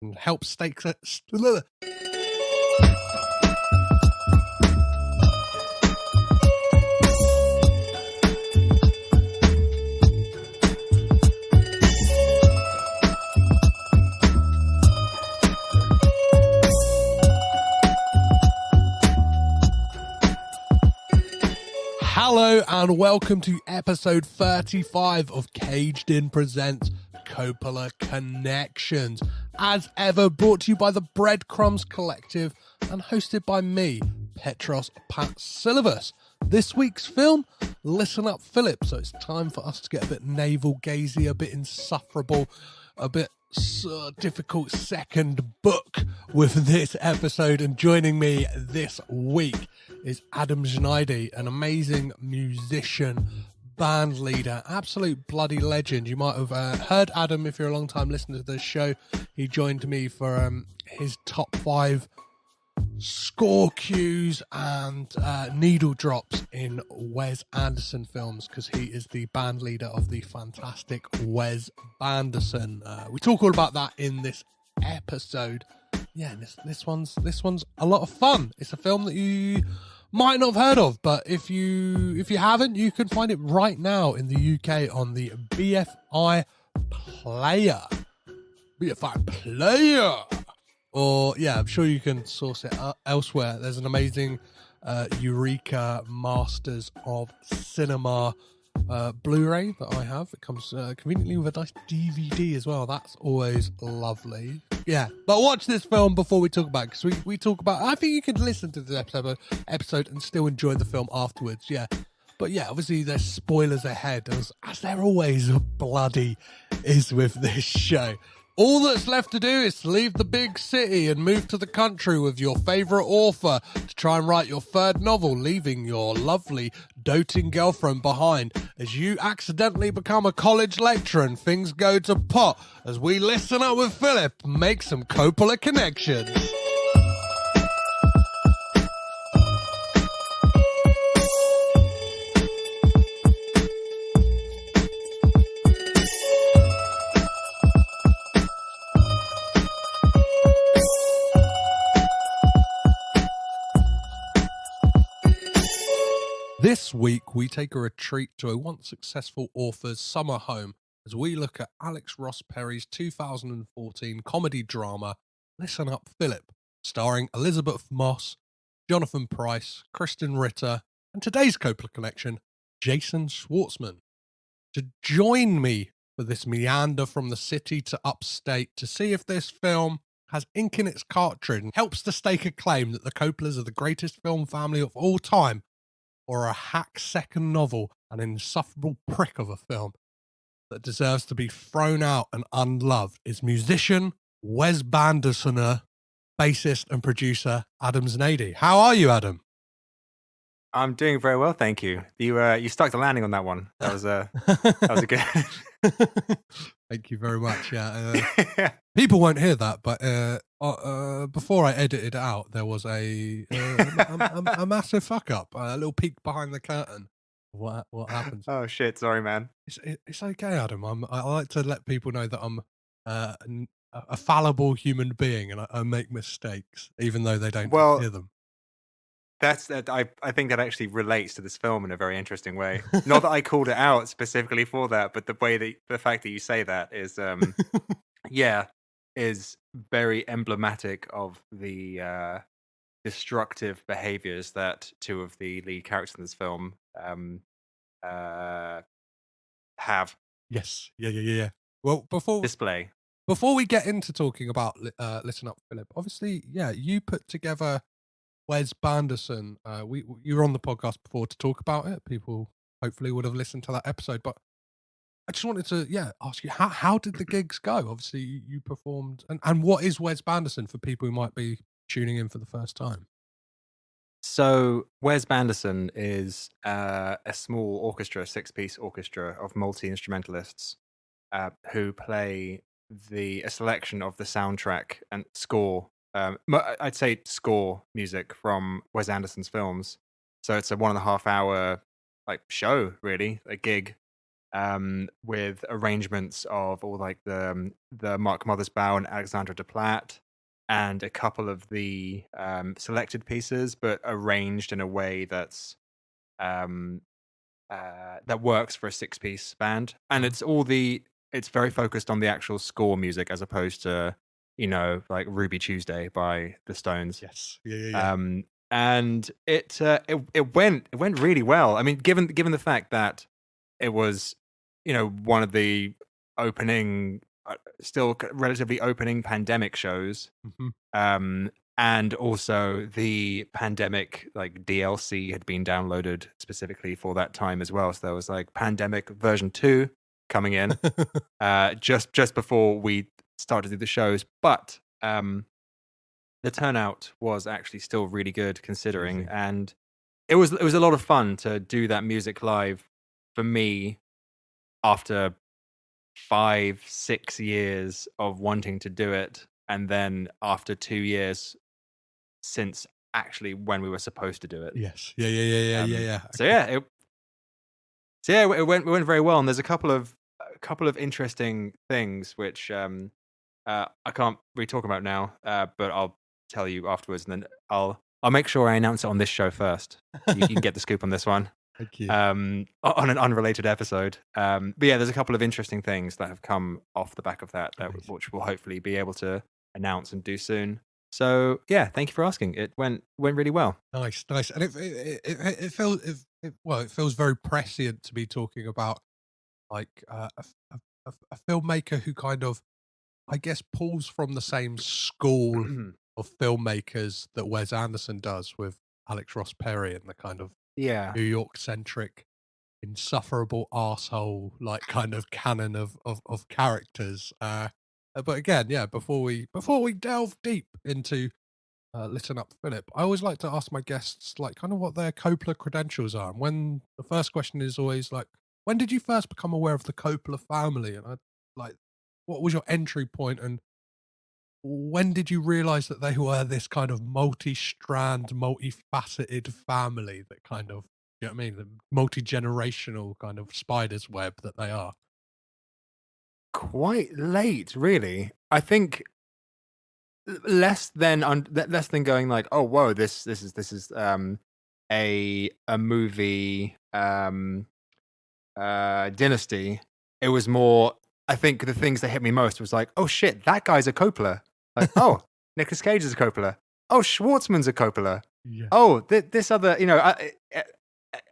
and help stakes. Hello and welcome to episode 35 of Caged In Presents Coppola Connections. As ever, brought to you by the Breadcrumbs Collective and hosted by me, Petros Patsilivus. This week's film, Listen Up Philip. So it's time for us to get a bit navel-gazy, a bit insufferable, a bit difficult second book with this episode. And joining me this week is Adam Znaidi, an amazing musician, band leader, absolute bloody legend. You might have heard Adam if you're a long time listener to this show. He joined me for his top 5 score cues and needle drops in Wes Anderson films, because he is the band leader of the fantastic Wes Banderson. We talk all about that in this episode. Yeah, this one's a lot of fun. It's a film that you might not have heard of, but if you haven't, you can find it right now in the UK on the BFI Player. BFI Player. Or, yeah, I'm sure you can source it elsewhere. There's an amazing Eureka Masters of Cinema Blu-ray that I have. It comes conveniently with a nice DVD as well. That's always lovely. Yeah, but watch this film before we talk about it, because we talk about... I think you can listen to this episode and still enjoy the film afterwards, yeah. But yeah, obviously there's spoilers ahead, as there always bloody is with this show. All that's left to do is leave the big city and move to the country with your favourite author to try and write your third novel, leaving your lovely, doting girlfriend behind as you accidentally become a college lecturer and things go to pot as we listen up with Philip and make some Coppola connections. This week, we take a retreat to a once successful author's summer home as we look at Alex Ross Perry's 2014 comedy drama, Listen Up Philip, starring Elizabeth Moss, Jonathan Pryce, Kristen Ritter, and today's Coppola connection, Jason Schwartzman. To join me for this meander from the city to upstate to see if this film has ink in its cartridge and helps to stake a claim that the Coppolas are the greatest film family of all time, or a hack second novel, an insufferable prick of a film that deserves to be thrown out and unloved, is musician, Wes Bandersoner, bassist and producer Adam Znaidi. How are you, Adam? I'm doing very well, thank you. You stuck the landing on that one. That was a good. Thank you very much. Yeah, people won't hear that, but before I edited it out, there was a massive fuck up, a little peek behind the curtain. What happens? Oh shit! Sorry, man. It's okay, Adam. I like to let people know that I'm a fallible human being, and I make mistakes, even though they don't hear them. I think that actually relates to this film in a very interesting way. Not that I called it out specifically for that, but the fact that you say that is is very emblematic of the destructive behaviors that two of the lead characters in this film have. Yes. Yeah. Well, before we get into talking about Listen Up Philip, obviously, yeah, you put together Wes Banderson. You were on the podcast before to talk about it. People hopefully would have listened to that episode, but I just wanted to ask you, how did the gigs go? Obviously you performed, and what is Wes Banderson for people who might be tuning in for the first time? So Wes Banderson is a small orchestra, 6-piece orchestra of multi-instrumentalists who play a selection of the soundtrack and score. I'd say score music from Wes Anderson's films. So it's a 1.5 hour show, really, a gig with arrangements of all like the Mark Mothersbaugh and Alexandra Desplat, and a couple of the selected pieces, but arranged in a way that's um, that works for a six-piece band, and it's very focused on the actual score music as opposed to like Ruby Tuesday by the Stones. Yes. Yeah. And it went really well. I mean, given the fact that it was one of the opening still relatively opening pandemic shows, and also the pandemic like DLC had been downloaded specifically for that time as well, so there was like pandemic version 2 coming in just before we started to do the shows, but the turnout was actually still really good considering. Amazing. And it was a lot of fun to do that music live for me after 5-6 years of wanting to do it, and then after 2 years since actually when we were supposed to do it. Yes. Yeah. So it went very well, and there's a couple of interesting things which I can't really talk about now, but I'll tell you afterwards, and then I'll make sure I announce it on this show first. You can get the scoop on this one. Thank you. On an unrelated episode. But yeah, there's a couple of interesting things that have come off the back of that, which we'll hopefully be able to announce and do soon. So yeah, thank you for asking. It went really well. Nice, and it feels very prescient to be talking about like a filmmaker who kind of, I guess, pulls from the same school of filmmakers that Wes Anderson does with Alex Ross Perry and the kind of Yeah. New York centric, insufferable arsehole like kind of canon of characters. But again, yeah, before we delve deep into Listen Up, Philip, I always like to ask my guests like kind of what their Coppola credentials are. And when the first question is always like, when did you first become aware of the Coppola family? And I like, what was your entry point, and when did you realize that they were this kind of multi-strand, multifaceted family that kind of, you know what I mean, the multi-generational kind of spider's web that they are? Quite late, really. I think less than going like, oh whoa, this is a movie dynasty. It was more, I think the things that hit me most was like, oh shit, that guy's a Coppola. Like, oh, Nicolas Cage is a Coppola. Oh, Schwartzman's a Coppola. Yeah. Oh, this other,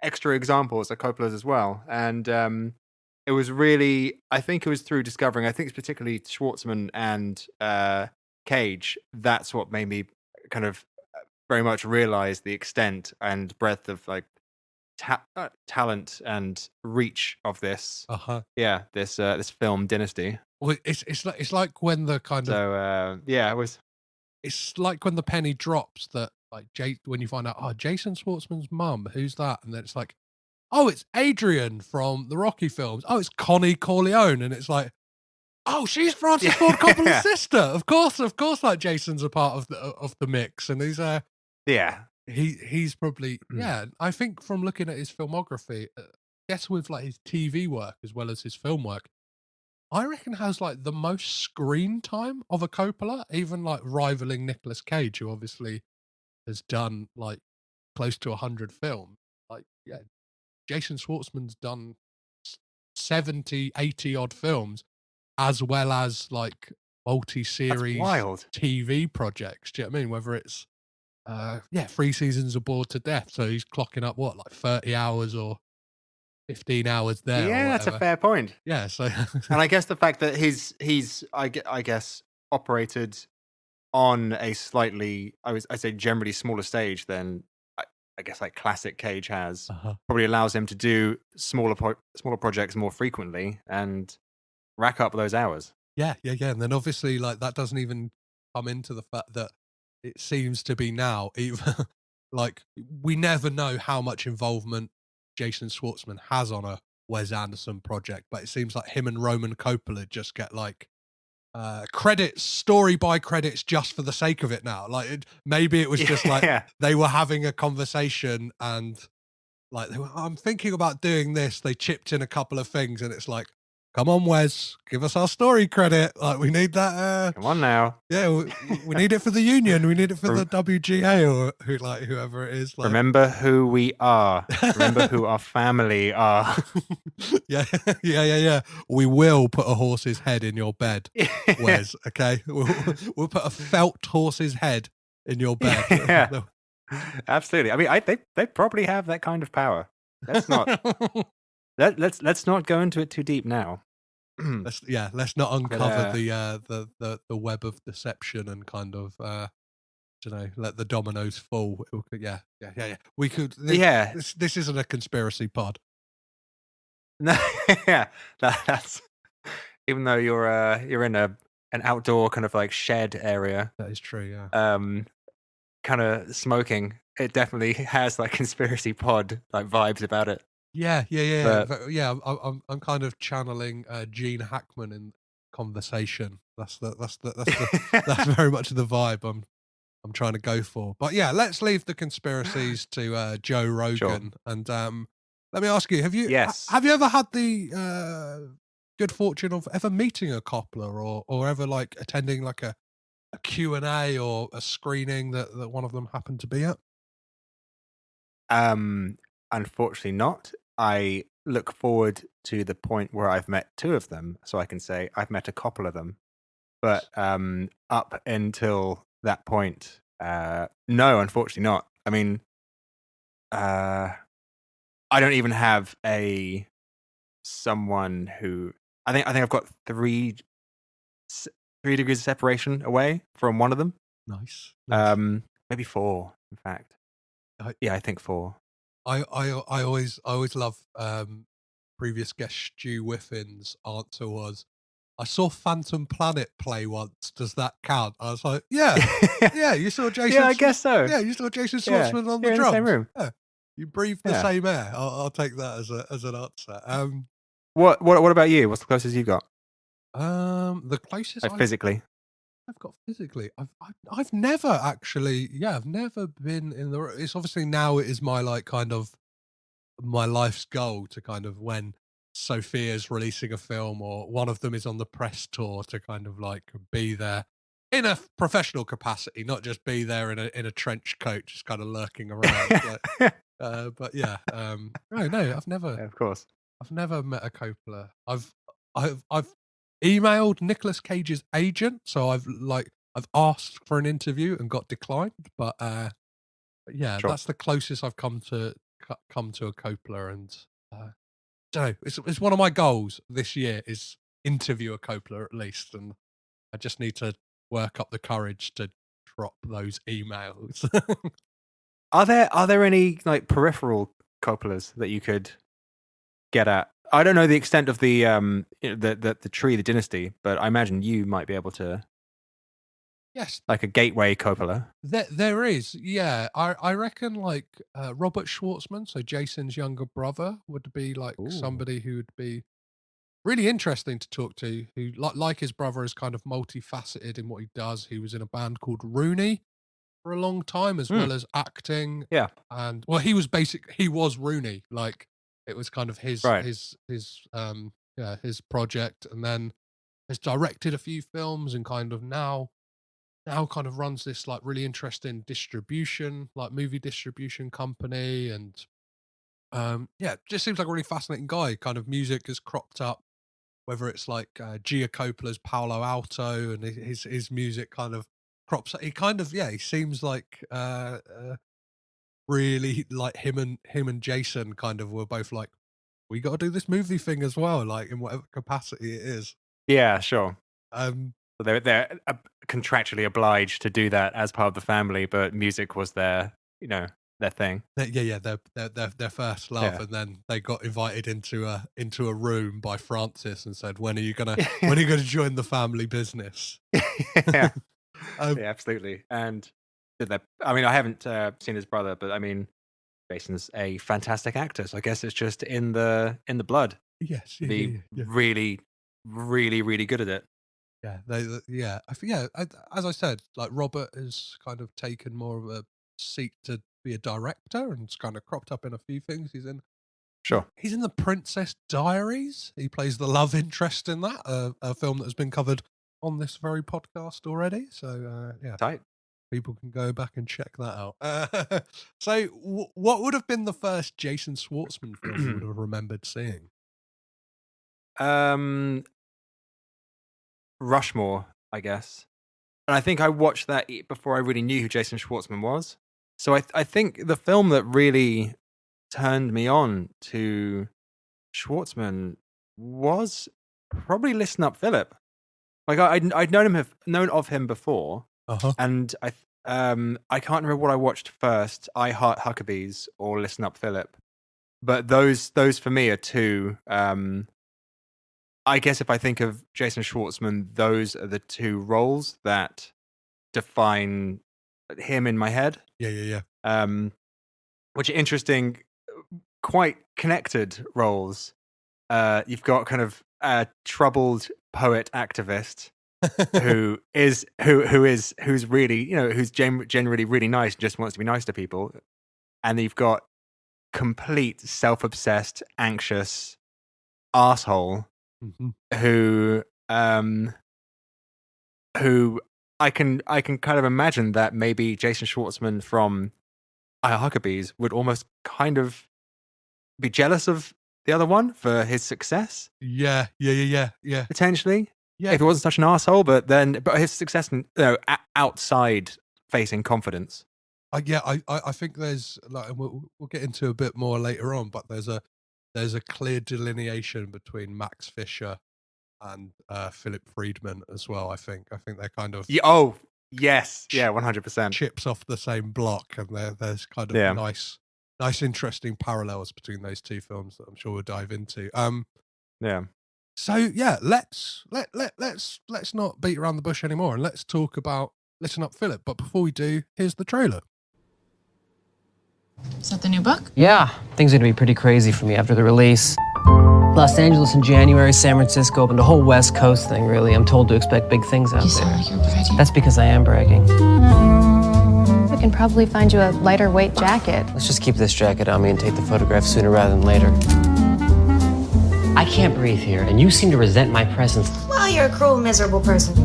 extra examples are Coppola's as well. And it was really, I think it was through discovering, I think it's particularly Schwartzman and Cage, that's what made me kind of very much realize the extent and breadth of like talent and reach of this this film dynasty. Well, it's like when the kind of, So it was, it's like when the penny drops that like when you find out, oh, Jason Schwartzman's mum, who's that? And then it's like, oh, it's Adrian from the Rocky films. Oh, it's Connie Corleone, and it's like, oh, she's Francis Ford Coppola's sister. Of course, like Jason's a part of the mix, and he's he's probably I think from looking at his filmography, I guess with like his TV work as well as his film work, I reckon has like the most screen time of a Coppola, even like rivaling Nicolas Cage, who obviously has done like close to 100 films. Like, yeah, Jason Schwartzman's done 70, 80 odd films, as well as like multi-series TV projects. Do you know what I mean? Whether it's 3 seasons of Bored to Death, so he's clocking up what, like 30 hours or 15 hours there. Yeah, that's a fair point. Yeah, so and I guess the fact that he's I guess operated on a slightly, I'd say generally smaller stage than I guess like classic Cage has, probably allows him to do smaller projects more frequently and rack up those hours. Yeah. And then obviously like that doesn't even come into the fact that it seems to be now, even like we never know how much involvement Jason Schwartzman has on a Wes Anderson project, but it seems like him and Roman Coppola just get like credits, story by credits, just for the sake of it now. Like maybe it was just like they were having a conversation and Like, they were, I'm thinking about doing this. They chipped in a couple of things, and it's like, come on, Wes, give us our story credit. Like, we need that. Come on now. Yeah, we need it for the union. We need it for the Rem- WGA or whoever it is. Like, Remember who we are. Remember who our family are. yeah, yeah. We will put a horse's head in your bed, Wes. Okay, we'll put a felt horse's head in your bed. Yeah. Absolutely. I mean, they probably have that kind of power. Let's not let's not go into it too deep now. Let's not uncover But, the web of deception and kind of let the dominoes fall. Yeah. We could. yeah. This isn't a conspiracy pod. No, yeah. That's even though you're in an outdoor kind of like shed area, That is true. Yeah. kind of smoking, it definitely has like conspiracy pod like vibes about it. Yeah. But Yeah. I'm kind of channeling Gene Hackman in conversation. That's that's very much the vibe I'm trying to go for. But yeah, let's leave the conspiracies to Joe Rogan. And let me ask you: yes. have you ever had the good fortune of ever meeting a Coppola or ever like attending like a Q&A or a screening that one of them happened to be at? Unfortunately not. I look forward to the point where I've met two of them, so I can say I've met a couple of them. But up until that point, no, unfortunately not. I mean, I don't even have someone who I think I've got three degrees of separation away from one of them. Nice. Maybe four, in fact. I think four. I always love previous guest Stu Whiffin's answer was, I saw Phantom Planet play once. Does that count? I was like, yeah. You saw Jason. Yeah, I guess so. Yeah, you saw Jason Schwartzman on the drums. In the same room. Yeah, you breathe the same air. I'll take that as an answer. What about you? What's the closest you've got? The closest Physically. I've got physically. I've never actually. Yeah, I've never been in the. It's obviously now it is my like kind of my life's goal to kind of when Sophia's releasing a film or one of them is on the press tour to kind of like be there in a professional capacity, not just be there in a trench coat, just kind of lurking around. But yeah, no, I've never. Yeah, of course. I've never met a Coppola. I've emailed Nicolas Cage's agent, so I've asked for an interview and got declined. But yeah, Sure. that's the closest I've come to a Coppola, and don't know. It's one of my goals this year is interview a Coppola at least, and I just need to work up the courage to drop those emails. Are there any like peripheral Coppolas that you could get at? I don't know the extent of the the tree, the dynasty, but I imagine you might be able to. Yes, like a gateway Coppola. There is, yeah. I reckon like Robert Schwartzman, so Jason's younger brother, would be like somebody who would be really interesting to talk to. Who like his brother is kind of multifaceted in what he does. He was in a band called Rooney for a long time, as well as acting. Yeah, and well, he was Rooney. Like it was kind of his his project, and then has directed a few films and kind of now kind of runs this like really interesting distribution, like movie distribution company. And yeah, just seems like a really fascinating guy. Kind of music has cropped up, whether it's like Gia Coppola's Paolo Alto and his music kind of crops up. He kind of, yeah, he seems like really like him and Jason kind of were both like, we got to do this movie thing as well, like in whatever capacity it is. Yeah, sure. Um, they're contractually obliged to do that as part of the family, but music was their thing. Their first love, and then they got invited into a room by Francis and said, "When are you gonna join the family business?" Yeah, absolutely. And I mean, I haven't seen his brother, but I mean, Jason's a fantastic actor, so I guess it's just in the blood. Yes, Be really, really, really good at it. Yeah, as I said, like Robert has kind of taken more of a seat to be a director, and it's kind of cropped up in a few things. Sure. He's in The Princess Diaries. He plays the love interest in that, a film that has been covered on this very podcast already. So, yeah. Tight. People can go back and check that out. So, what would have been the first Jason Schwartzman film you would have remembered seeing? Rushmore, I guess. And I think I watched that before I really knew who Jason Schwartzman was. So I think the film that really turned me on to Schwartzman was probably Listen Up, Philip. Like I'd known of him before, and I can't remember what I watched first: I Heart Huckabees or Listen Up, Philip. But those for me are two. I guess if I think of Jason Schwartzman, those are the two roles that define him in my head. Yeah. Which are interesting, quite connected roles. You've got kind of a troubled poet activist who's really, who's generally really nice and just wants to be nice to people, and you've got complete self-obsessed, anxious asshole who I can kind of imagine that maybe Jason Schwartzman from I Heart Huckabees would almost kind of be jealous of the other one for his success. Yeah. Potentially. Yeah. If he wasn't such an asshole, but his success in outside facing confidence. I think there's like, and we'll get into a bit more later on, but there's a clear delineation between Max Fisher and Philip Friedman as well. I think they're kind of yes, 100% chips off the same block, and there's kind of nice interesting parallels between those two films that I'm sure we'll dive into. So yeah, let's not beat around the bush anymore, and let's talk about Listen Up, Philip. But before we do, here's the trailer. Is that the new book? Yeah, things are gonna be pretty crazy for me after the release. Los Angeles in January, San Francisco, and the whole West Coast thing, really. I'm told to expect big things out You there. sound like you're bragging. That's because I am bragging. We can probably find you a lighter weight jacket. Let's just keep this jacket on me and take the photograph sooner rather than later. I can't breathe here, and you seem to resent my presence. Well, you're a cruel, miserable person.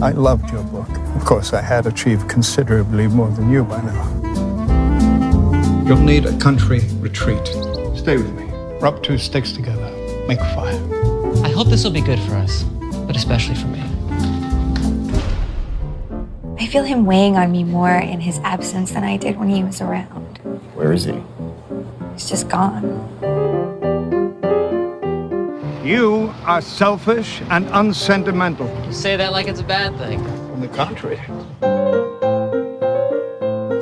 I loved your book. Of course, I had achieved considerably more than you by now. You'll need a country retreat. Stay with me. Rub two sticks together. Make a fire. I hope this will be good for us, but especially for me. I feel him weighing on me more in his absence than I did when he was around. Where is he? He's just gone. You are selfish and unsentimental. You say that like it's a bad thing. On the contrary.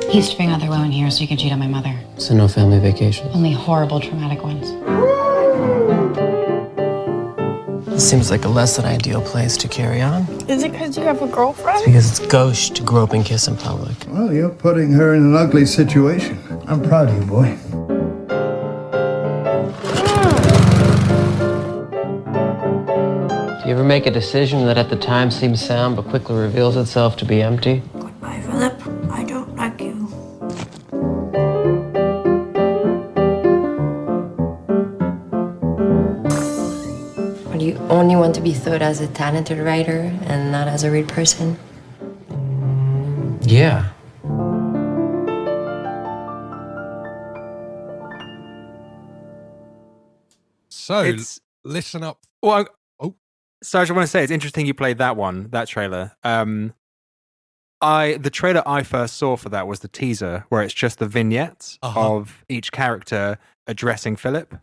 He used to bring other women here so he could cheat on my mother. So no family vacation. Only horrible, traumatic ones. This seems like a less than ideal place to carry on. Is it because you have a girlfriend? It's because it's gauche to grope and kiss in public. Well, you're putting her in an ugly situation. I'm proud of you, boy. Do you ever make a decision that at the time seems sound but quickly reveals itself to be empty? Goodbye, Philip. I don't like you. Or do you only want to be thought as a talented writer and not as a real person? Yeah. So listen up. Well, so I just want to say it's interesting you played that trailer. The trailer I first saw for that was the teaser, where it's just the vignettes of each character addressing Philip,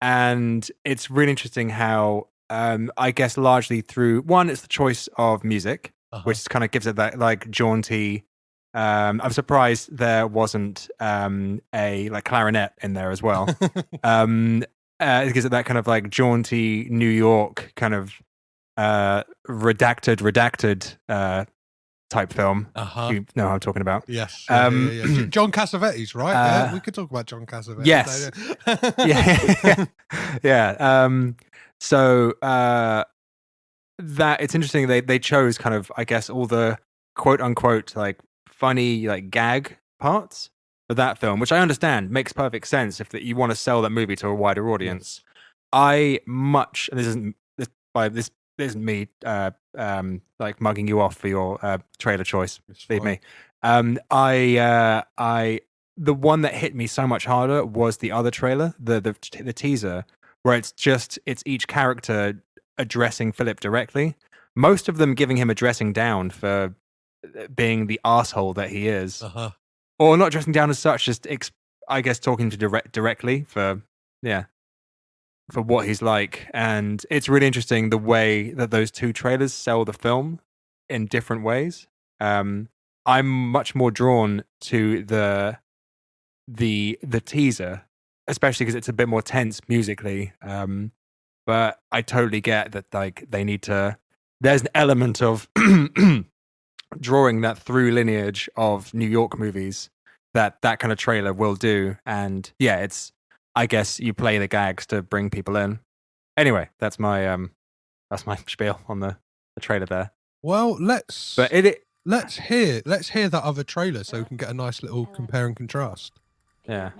and it's really interesting how I guess largely through one, it's the choice of music, which kind of gives it that like jaunty. I'm surprised there wasn't a like clarinet in there as well. It gives it that kind of like jaunty New York kind of redacted type film. You know what I'm talking about. Yes. Yeah. John Cassavetes, right? Yeah, we could talk about John Cassavetes. Yes. Yeah. So that it's interesting they chose kind of, I guess, all the quote unquote like funny like gag parts for that film, which I understand makes perfect sense if that you want to sell that movie to a wider audience. Yes. And this isn't me like mugging you off for your trailer choice. Believe me. The one that hit me so much harder was the other trailer, the teaser, where it's each character addressing Philip directly. Most of them giving him a dressing down for being the asshole that he is, or not dressing down as such, just I guess talking to directly for what he's like. And it's really interesting the way that those two trailers sell the film in different ways. I'm much more drawn to the teaser, especially because it's a bit more tense musically. But I totally get that, like, they need to. There's an element of drawing that through lineage of New York movies that kind of trailer will do. And yeah, it's, I guess you play the gags to bring people in. Anyway, that's my spiel on the trailer there. Well, let's hear that other trailer so we can get a nice little compare and contrast. Yeah.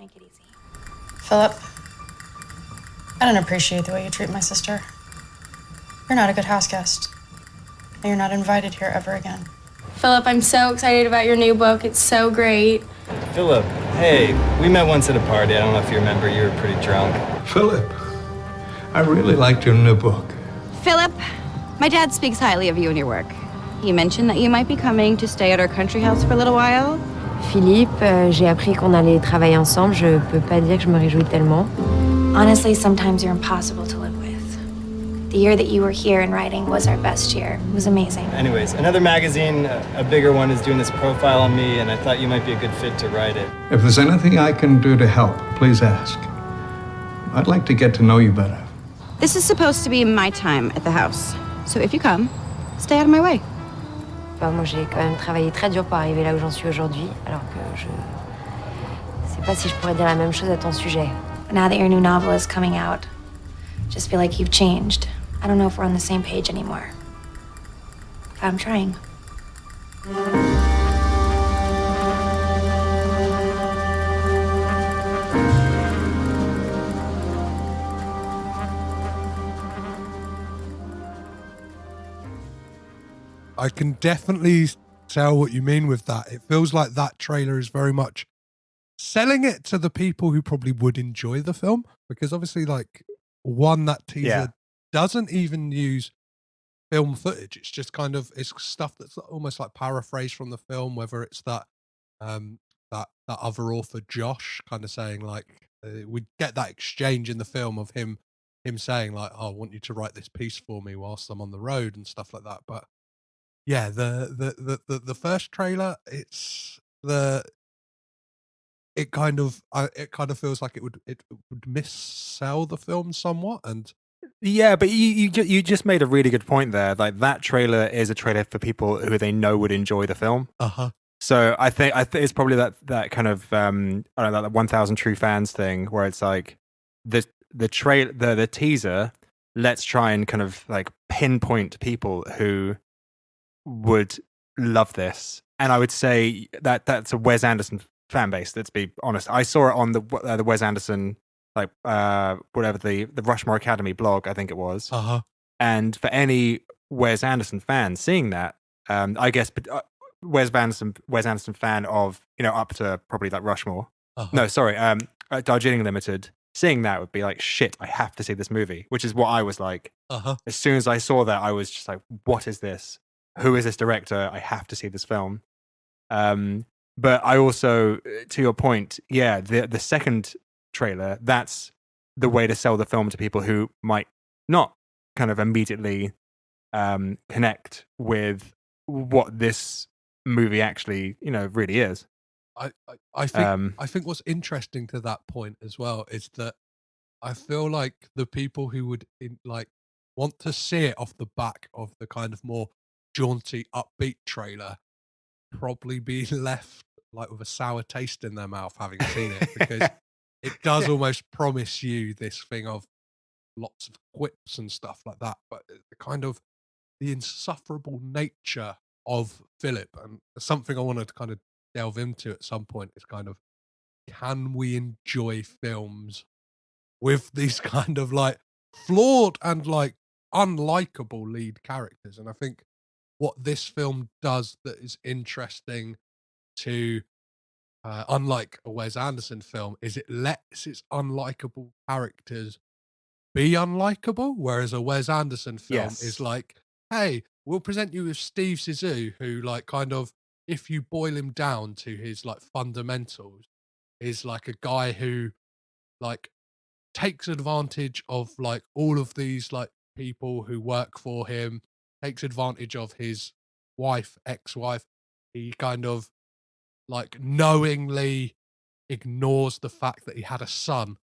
Philip, I don't appreciate the way you treat my sister. You're not a good house guest. And you're not invited here ever again. Philip, I'm so excited about your new book. It's so great. Philip, hey, we met once at a party. I don't know if you remember. You were pretty drunk. Philip, I really liked your new book. Philip, my dad speaks highly of you and your work. He mentioned that you might be coming to stay at our country house for a little while. Philippe, j'ai appris qu'on allait travailler ensemble. Je peux pas dire que je me réjouis tellement. Honestly, sometimes you're impossible to live with. The year that you were here and writing was our best year. It was amazing. Anyways, another magazine, a bigger one, is doing this profile on me, and I thought you might be a good fit to write it. If there's anything I can do to help, please ask. I'd like to get to know you better. This is supposed to be my time at the house. So if you come, stay out of my way. Moi, j'ai quand même travaillé très dur pour arriver là où j'en suis aujourd'hui, alors que je sais pas si je pourrais dire la même chose à ton sujet. Now that your new novel is coming out, just feel like you've changed. I don't know if we're on the same page anymore. But I'm trying. I can definitely tell what you mean with that. It feels like that trailer is very much selling it to the people who probably would enjoy the film, because obviously, like, that teaser doesn't even use film footage. It's just kind of, it's stuff that's almost like paraphrased from the film, whether it's that that other author Josh kind of saying, like, we get that exchange in the film of him saying, like, oh, I want you to write this piece for me whilst I'm on the road and stuff like that. But yeah, the first trailer, it kind of feels like it would missell the film somewhat. And yeah, but you just made a really good point there. Like, that trailer is a trailer for people who they know would enjoy the film. So I think it's probably that kind of I don't know, that 1,000 True Fans thing, where it's like the teaser. Let's try and kind of like pinpoint people who would love this, and I would say that that's a Wes Anderson fan base. Let's be honest. I saw it on the Wes Anderson, like whatever the Rushmore Academy blog, I think it was. And for any Wes Anderson fan seeing that, I guess Wes Anderson fan of, you know, up to probably like Rushmore. No, sorry, Darjeeling Limited. Seeing that would be like, shit, I have to see this movie, which is what I was like. As soon as I saw that, I was just like, what is this? Who is this director? I have to see this film. But I also, to your point, yeah, the second trailer, that's the way to sell the film to people who might not kind of immediately connect with what this movie actually, you know, really is. I think what's interesting to that point as well is that I feel like the people who would want to see it off the back of the kind of more jaunty, upbeat trailer probably be left like with a sour taste in their mouth having seen it, because it does almost promise you this thing of lots of quips and stuff like that, but the kind of the insufferable nature of Philip, and something I wanted to kind of delve into at some point is kind of, can we enjoy films with these kind of like flawed and like unlikable lead characters? And I think what this film does that is interesting to unlike a Wes Anderson film is it lets its unlikable characters be unlikable, whereas a Wes Anderson film is Yes. like, hey, we'll present you with Steve Zissou, who like kind of, if you boil him down to his like fundamentals, is like a guy who like takes advantage of like all of these like people who work for him, takes advantage of his wife, ex-wife. He kind of like knowingly ignores the fact that he had a son.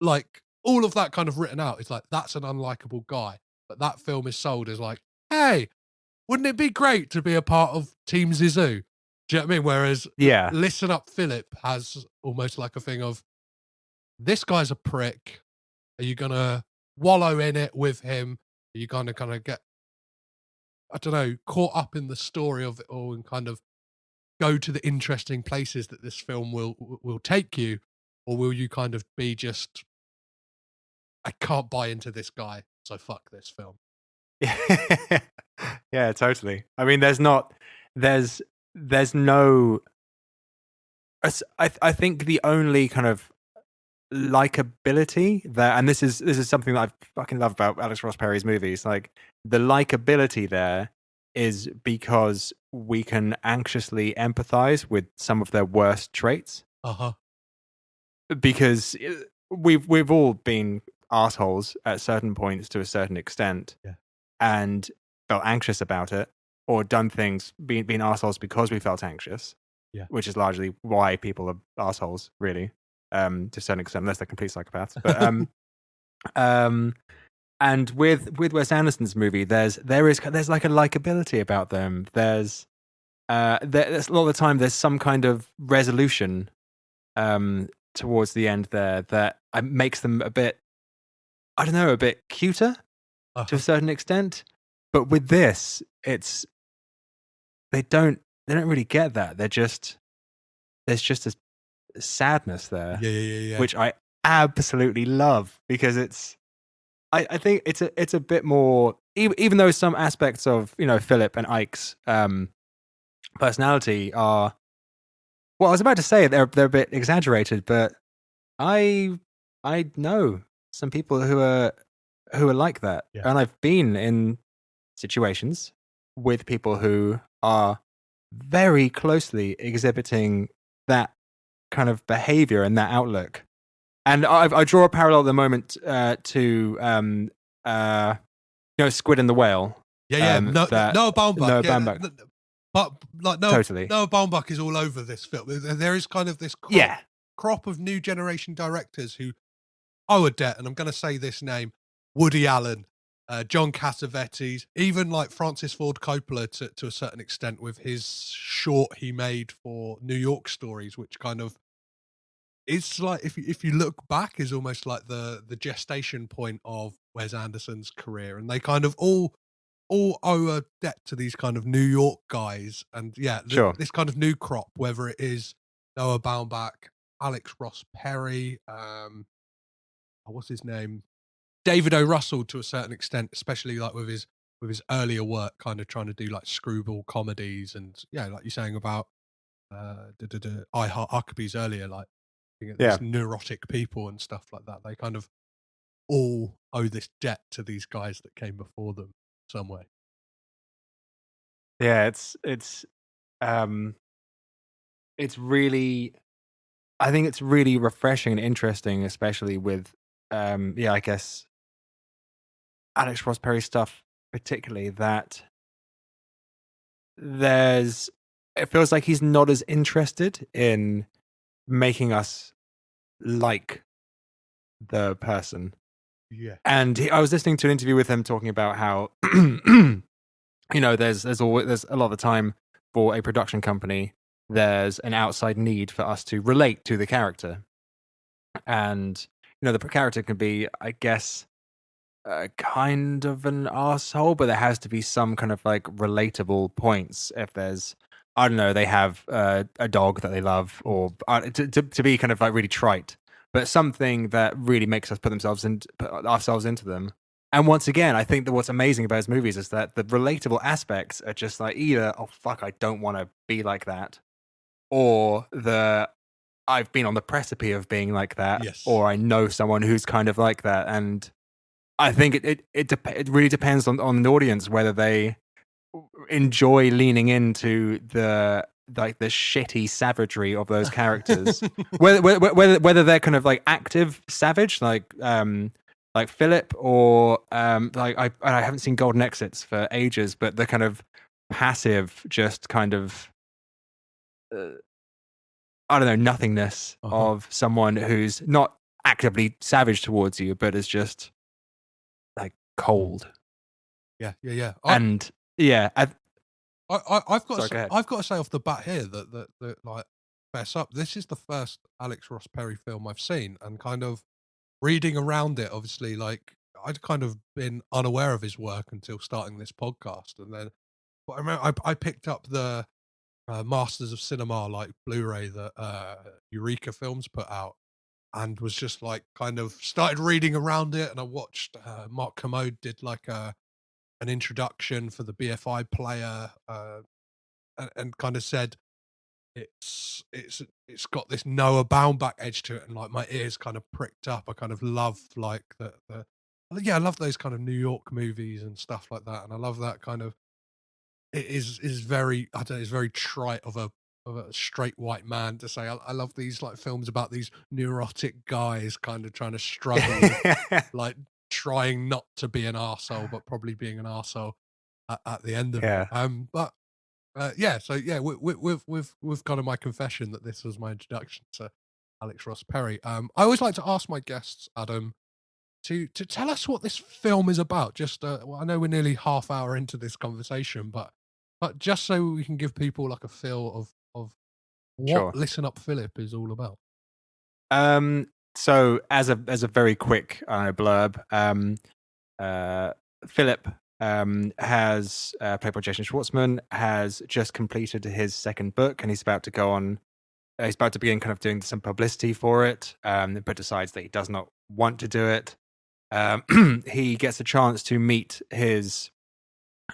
Like all of that kind of written out. It's like, that's an unlikable guy. But that film is sold as like, hey, wouldn't it be great to be a part of Team Zissou? Do you know what I mean? Whereas Yeah. Listen Up Philip has almost like a thing of, this guy's a prick. Are you going to wallow in it with him? Are you going to kind of get, I don't know, caught up in the story of it all and kind of go to the interesting places that this film will take you? Or will you kind of be just, I can't buy into this guy, so fuck this film? Yeah, totally. I mean, there's no. I think the only kind of likability there, and this is something that I fucking love about Alex Ross Perry's movies. Like the likability there is because we can anxiously empathize with some of their worst traits. Because we've all been assholes at certain points to a certain extent, and felt anxious about it, or done things being assholes because we felt anxious, which is largely why people are assholes, really, to a certain extent, unless they're complete psychopaths. But and with Wes Anderson's movie, there's like a likability about them. There's a lot of the time there's some kind of resolution towards the end there that makes them a bit, I don't know, a bit cuter to a certain extent. But with this, they don't really get that. There's just a sadness there, which I absolutely love, because I think it's a bit more, even though some aspects of Philip and Ike's personality are, well, I was about to say they're a bit exaggerated, but I know some people who are like that, and I've been in situations with people who are very closely exhibiting that kind of behavior and that outlook. And I draw a parallel at the moment to Squid and the Whale. Noah Baumbach. But like totally. Noah Baumbach is all over this film. There is kind of this crop of new generation directors who I would dare, and I'm going to say this name, Woody Allen, John Cassavetes, even like Francis Ford Coppola to a certain extent with his short he made for New York Stories, which kind of, it's like, if you look back, is almost like the gestation point of Wes Anderson's career, and they kind of all owe a debt to these kind of New York guys. And this kind of new crop, whether it is Noah Baumbach, Alex Ross Perry, what's his name, David O. Russell to a certain extent, especially like with his earlier work, kind of trying to do like screwball comedies, and like you're saying about I Heart Huckabees earlier, like these neurotic people and stuff like that. They kind of all owe this debt to these guys that came before them some way. Yeah, it's really, I think it's really refreshing and interesting, especially with I guess Alex Ross Perry stuff, particularly, that it feels like he's not as interested in making us like the person. And I was listening to an interview with him talking about how there's a lot of the time for a production company, there's an outside need for us to relate to the character, and the character can be, I guess, kind of an asshole, but there has to be some kind of like relatable points. If there's I don't know, they have a dog that they love, or to be kind of like really trite, but something that really makes us put ourselves into them. And once again, I think that what's amazing about his movies is that the relatable aspects are just like either, oh fuck, I don't want to be like that, or I've been on the precipice of being like that, Yes. or I know someone who's kind of like that. And I think it really depends on the audience whether they enjoy leaning into the shitty savagery of those characters, whether they're kind of like active savage, like Philip, or I haven't seen Golden Exits for ages, but the kind of passive, just kind of I don't know, nothingness of someone who's not actively savage towards you, but is just like cold. Yeah. And yeah, I've got Sorry, I've got to say off the bat here that like, fess up, this is the first Alex Ross Perry film I've seen, and kind of reading around it, obviously, like I'd kind of been unaware of his work until starting this podcast, and then but I remember I picked up the Masters of Cinema like Blu-ray that Eureka Films put out, and was just like kind of started reading around it, and I watched Mark Kermode did like an introduction for the BFI player, and kind of said it's got this Noah Baumbach edge to it, and like my ears kind of pricked up. I kind of love like the I love those kind of New York movies and stuff like that, and I love that kind of it is very, I don't know, it's very trite of a straight white man to say I love these like films about these neurotic guys kind of trying to struggle with, like trying not to be an arsehole but probably being an arsehole at the end of it. But so yeah, with kind of my confession that this was my introduction to Alex Ross Perry. I always like to ask my guests, Adam, to tell us what this film is about. Just well, I know we're nearly half hour into this conversation, but just so we can give people like a feel of what Sure. Listen Up Philip is all about. So as a very quick blurb, Philip has played by Jason Schwartzman, has just completed his second book, and he's about to go on. He's about to begin kind of doing some publicity for it, but decides that he does not want to do it. He gets a chance to meet his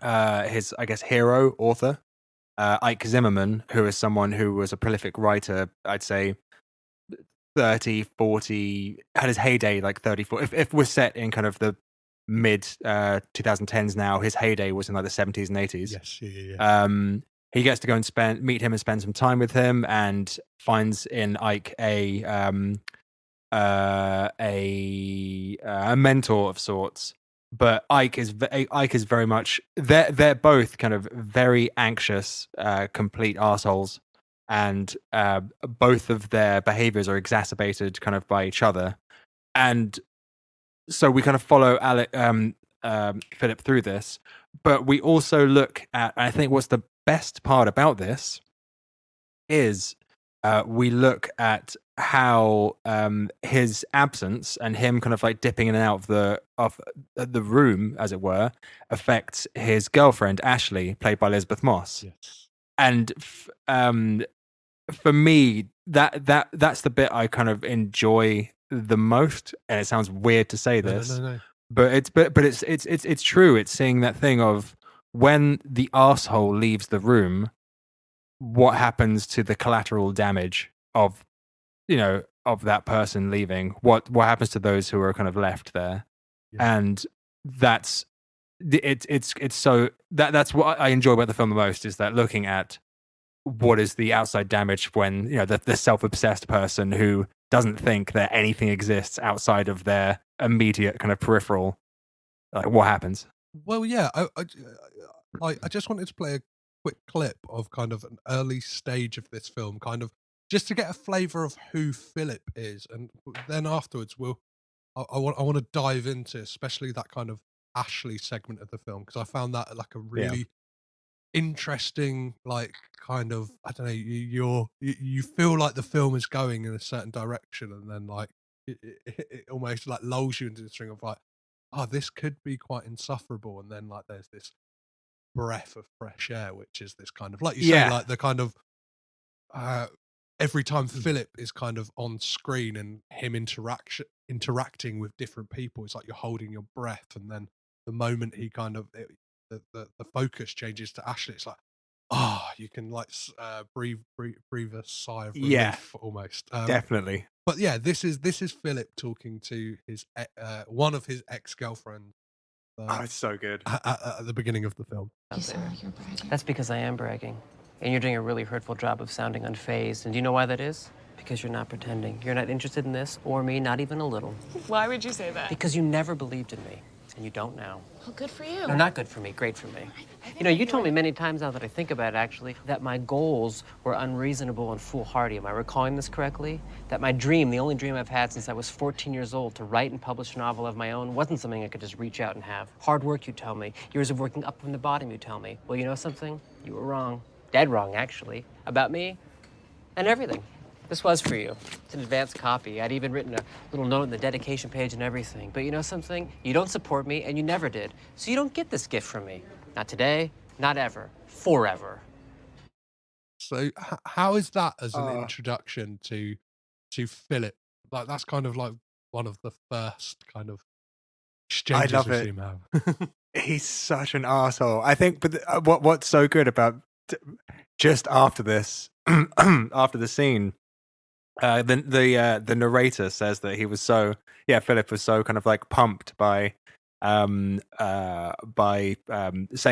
I guess hero author, Ike Zimmerman, who is someone who was a prolific writer. I'd say 30, 40, had his heyday like 34. If we're set in kind of the mid 2010s now, his heyday was in like the 70s and 80s. Yes, yeah. He gets to go and meet him and spend some time with him, and finds in Ike a mentor of sorts. But Ike is very much, they're both kind of very anxious, complete arseholes, and both of their behaviors are exacerbated kind of by each other. And so we kind of follow Philip through this, but we also look at, I think what's the best part about this is we look at how his absence and him kind of like dipping in and out of the room, as it were, affects his girlfriend Ashley, played by Elizabeth Moss. Yes. And for me, that's the bit I kind of enjoy the most. And it sounds weird to say this, No. but it's true. It's seeing that thing of when the arsehole leaves the room, what happens to the collateral damage of that person leaving? What happens to those who are kind of left there? Yeah. And that's so that's what I enjoy about the film the most, is that looking at what is the outside damage when the self-obsessed person who doesn't think that anything exists outside of their immediate kind of peripheral, like what happens. Well, yeah, I just wanted to play a quick clip of kind of an early stage of this film, kind of just to get a flavor of who Philip is, and then afterwards I want to dive into especially that kind of Ashley segment of the film, because I found that like a really interesting, like kind of, I don't know, you feel like the film is going in a certain direction, and then like it almost like lulls you into the string of like, oh, this could be quite insufferable, and then like there's this breath of fresh air, which is this kind of, like you say, like the kind of every time Philip is kind of on screen and him interacting with different people, it's like you're holding your breath, and then the moment he kind of the focus changes to Ashley, it's like, you can like breathe a sigh of relief almost. Definitely. But yeah, this is Philip talking to his one of his ex-girlfriends. It's so good at the beginning of the film. You sound like you're bragging. That's because I am bragging. And you're doing a really hurtful job of sounding unfazed. And do you know why that is? Because you're not pretending. You're not interested in this or me, not even a little. Why would you say that? Because you never believed in me. And you don't now. Well, good for you. No, not good for me, great for me. You know, you told me many times now that I think about it, actually, that my goals were unreasonable and foolhardy. Am I recalling this correctly? That my dream, the only dream I've had since I was 14 years old, to write and publish a novel of my own, wasn't something I could just reach out and have. Hard work, you tell me. Years of working up from the bottom, you tell me. Well, you know something? You were wrong. Dead wrong, actually. About me and everything. This was for you. It's an advanced copy. I'd even written a little note on the dedication page and everything. But you know something? You don't support me, and you never did. So you don't get this gift from me. Not today, not ever. Forever. So how is that as an introduction to Philip? Like, that's kind of like one of the first kind of exchanges I love we it. see him have. He's such an asshole. I think, but what's so good about just after this, after the scene, the narrator says that he was Philip was so kind of like pumped by saying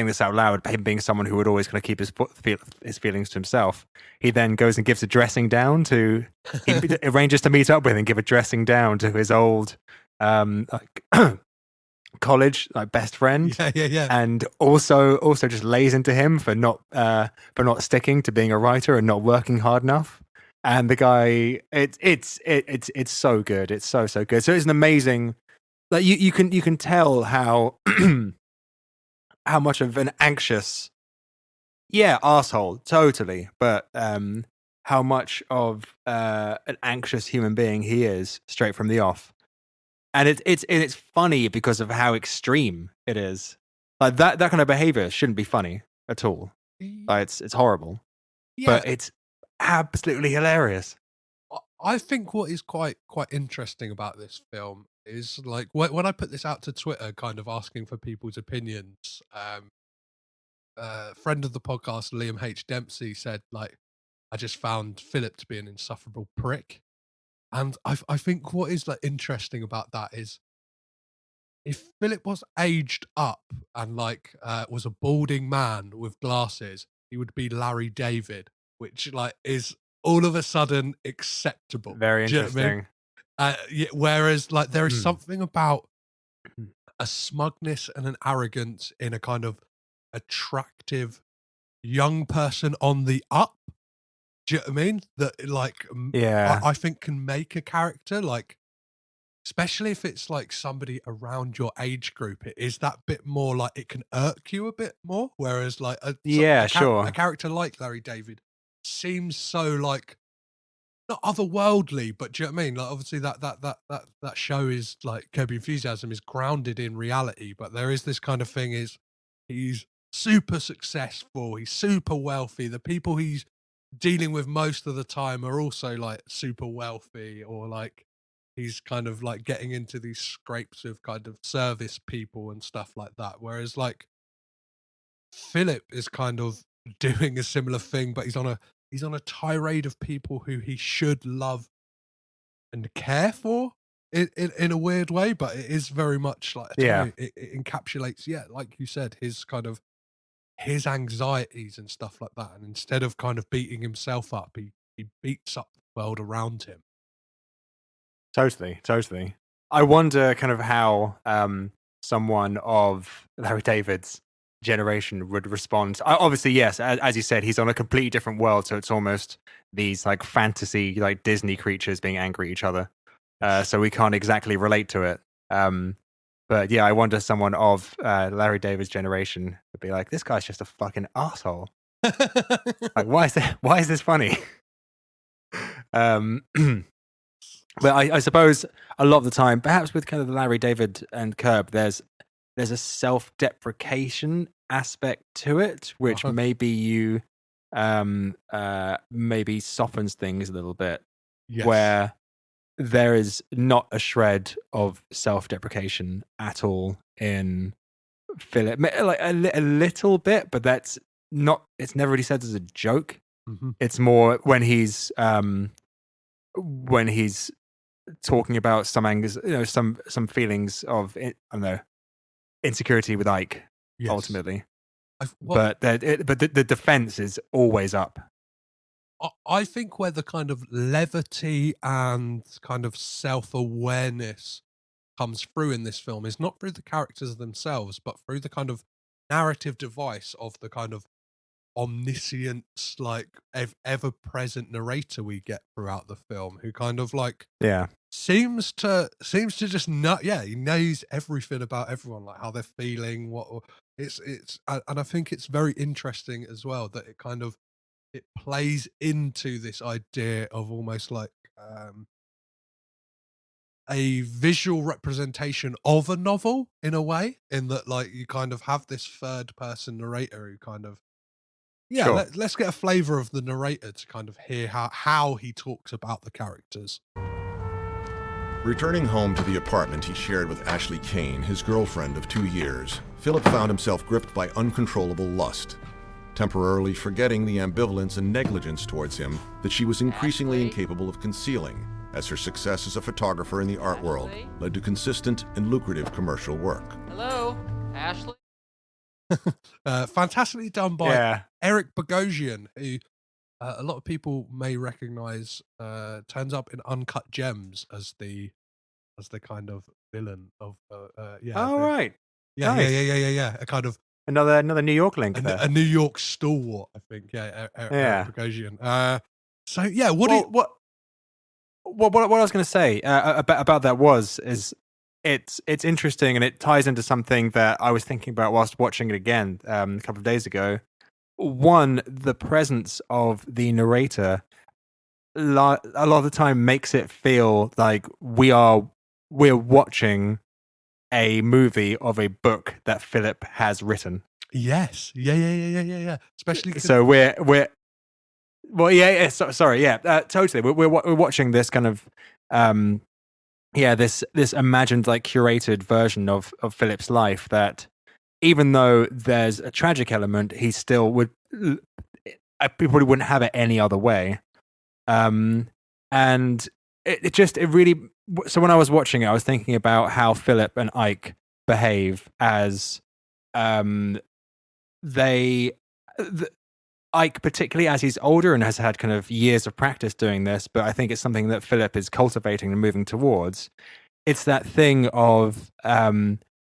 this out loud, him being someone who would always kind of keep his feelings to himself. He then goes and gives a dressing down to, he arranges to meet up with and give a dressing down to his old college best friend, and also just lays into him for not sticking to being a writer and not working hard enough. And the guy, it's so good. It's so good. So it's an amazing, like you can tell how how much of an anxious, arsehole, totally, but how much of an anxious human being he is straight from the off. And it's funny because of how extreme it is. Like that kind of behavior shouldn't be funny at all. Like it's horrible, but it's absolutely hilarious. I think what is quite interesting about this film is, like, when I put this out to Twitter, kind of asking for people's opinions. Friend of the podcast, Liam H. Dempsey, said, like, I just found Philip to be an insufferable prick. And I think what is like interesting about that is, if Philip was aged up and like was a balding man with glasses, he would be Larry David, which like is all of a sudden acceptable. Very Do you know what I mean? interesting. Whereas like there is something about a smugness and an arrogance in a kind of attractive young person on the up. Do you know what I mean? That like, I think can make a character, like, especially if it's like somebody around your age group, it is that bit more like it can irk you a bit more. Whereas like a character like Larry David seems so like not otherworldly, but do you know what I mean? Like, obviously that show is like Curb Your Enthusiasm is grounded in reality, but there is this kind of thing is he's super successful, he's super wealthy, the people he's dealing with most of the time are also like super wealthy, or like he's kind of like getting into these scrapes with kind of service people and stuff like that. Whereas like Philip is kind of doing a similar thing, but he's on a tirade of people who he should love and care for in a weird way, but it is very much like, it encapsulates, like you said, his kind of his anxieties and stuff like that. And instead of kind of beating himself up, he beats up the world around him. Totally. I wonder kind of how someone of Larry David's generation would respond. Obviously, yes, as you said, he's on a completely different world, so it's almost these like fantasy, like Disney creatures being angry at each other. So we can't exactly relate to it. But yeah, I wonder someone of Larry David's generation would be like, this guy's just a fucking asshole. Like, why is this funny? But I suppose a lot of the time, perhaps with kind of the Larry David and Curb, there's a self-deprecation aspect to it, which maybe maybe softens things a little bit. Yes. Where there is not a shred of self-deprecation at all in Philip, like a little bit, but that's not. It's never really said as a joke. Mm-hmm. It's more when he's talking about some angers, some feelings of I don't know, insecurity with Ike. Yes. Ultimately, but the defense is always up. I think where the kind of levity and kind of self-awareness comes through in this film is not through the characters themselves, but through the kind of narrative device of the kind of omniscient, like ever-present narrator we get throughout the film, who kind of like seems to just he knows everything about everyone, like how they're feeling, it's and I think it's very interesting as well that it kind of it plays into this idea of almost like a visual representation of a novel in a way, in that like you kind of have this third person narrator who kind of let's get a flavor of the narrator to kind of hear how he talks about the characters. Returning home to the apartment he shared with Ashley Kane, his girlfriend of 2 years, Philip found himself gripped by uncontrollable lust. Temporarily forgetting the ambivalence and negligence towards him that she was increasingly incapable of concealing, as her success as a photographer in the art world led to consistent and lucrative commercial work. Hello, Ashley? Fantastically done by Eric Bogosian, who a lot of people may recognize, turns up in Uncut Gems as the kind of villain of Right. Yeah, Nice. yeah. A kind of Another New York link there. a New York stalwart, I think. Eric Bogosian. So yeah, what I was going to say about that is it's interesting, and it ties into something that I was thinking about whilst watching it again a couple of days ago. One, the presence of the narrator a lot of the time makes it feel like we're watching a movie of a book that Philip has written. Yes. Yeah. Especially so we're totally. We're watching this kind of this imagined, like, curated version of Philip's life that, even though there's a tragic element, he still would. I probably wouldn't have it any other way. And it really. So when I was watching it, I was thinking about how Philip and Ike behave as Ike, particularly as he's older and has had kind of years of practice doing this, but I think it's something that Philip is cultivating and moving towards. It's that thing of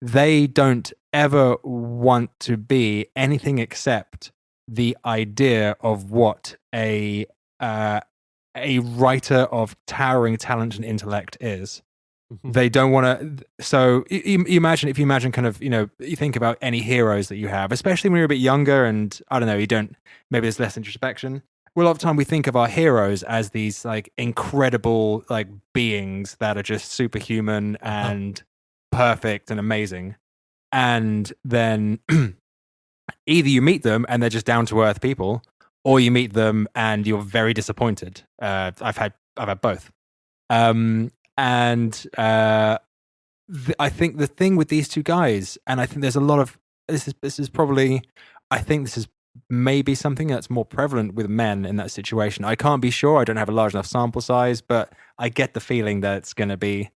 they don't ever want to be anything except the idea of what a writer of towering talent and intellect is. Mm-hmm. They don't want to. So you imagine kind of, you think about any heroes that you have, especially when you're a bit younger, and I don't know, maybe there's less introspection. Well, a lot of the time we think of our heroes as these like incredible like beings that are just superhuman and perfect and amazing. And then either you meet them and they're just down to earth people, or you meet them and you're very disappointed. I've had both. I think the thing with these two guys, and I think there's a lot of this is probably, I think this is maybe something that's more prevalent with men in that situation. I can't be sure. I don't have a large enough sample size, but I get the feeling that it's going to be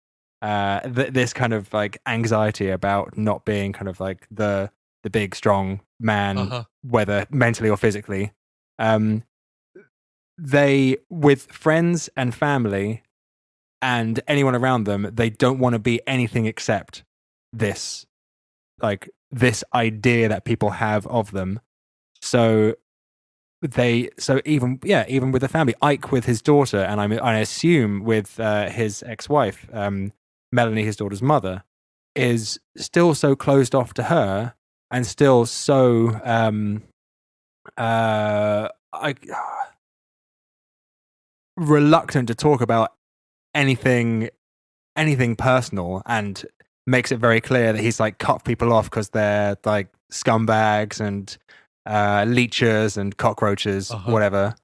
this kind of like anxiety about not being kind of like the big strong man, whether mentally or physically. They, with friends and family and anyone around them, they don't want to be anything except this idea that people have of them. So even with the family, Ike with his daughter, and I assume with his ex-wife, Melanie, his daughter's mother, is still so closed off to her, and still so reluctant to talk about anything personal, and makes it very clear that he's like cut people off because they're like scumbags and leechers and cockroaches, whatever.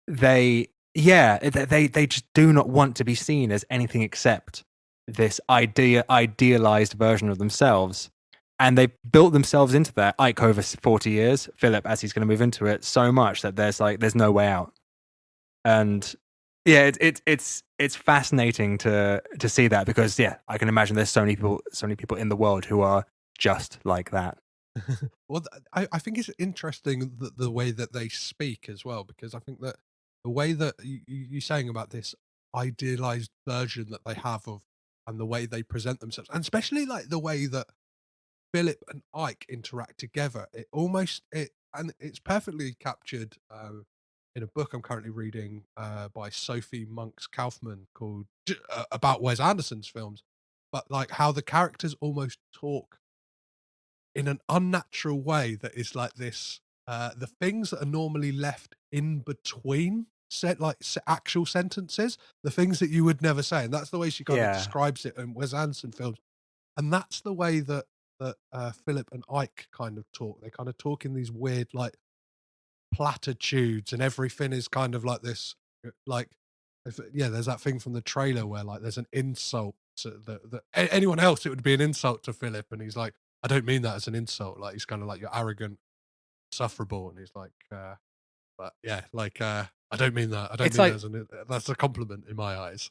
They just do not want to be seen as anything except this idealized version of themselves. And they built themselves into that. Ike over 40 years, Philip, as he's going to move into it, so much that there's no way out. And yeah, it's fascinating to see that, because I can imagine there's so many people in the world who are just like that. Well, I think it's interesting the way that they speak as well, because I think that the way that you're saying about this idealized version that they have of, and the way they present themselves, and especially like the way that Philip and Ike interact together, and it's perfectly captured in a book I'm currently reading by Sophie Monks Kaufman called about Wes Anderson's films, but like how the characters almost talk in an unnatural way that is like this, the things that are normally left in between actual sentences, the things that you would never say, and that's the way she kind of describes it in Wes Anderson films, and that's the way that Philip and Ike kind of talk. They kind of talk in these weird like platitudes, and everything is kind of like this, like there's that thing from the trailer where like there's an insult that anyone else it would be an insult to Philip, and he's like, I don't mean that as an insult, like he's kind of like, you're arrogant, sufferable, and he's like but I don't mean that. I don't mean that that's a compliment in my eyes.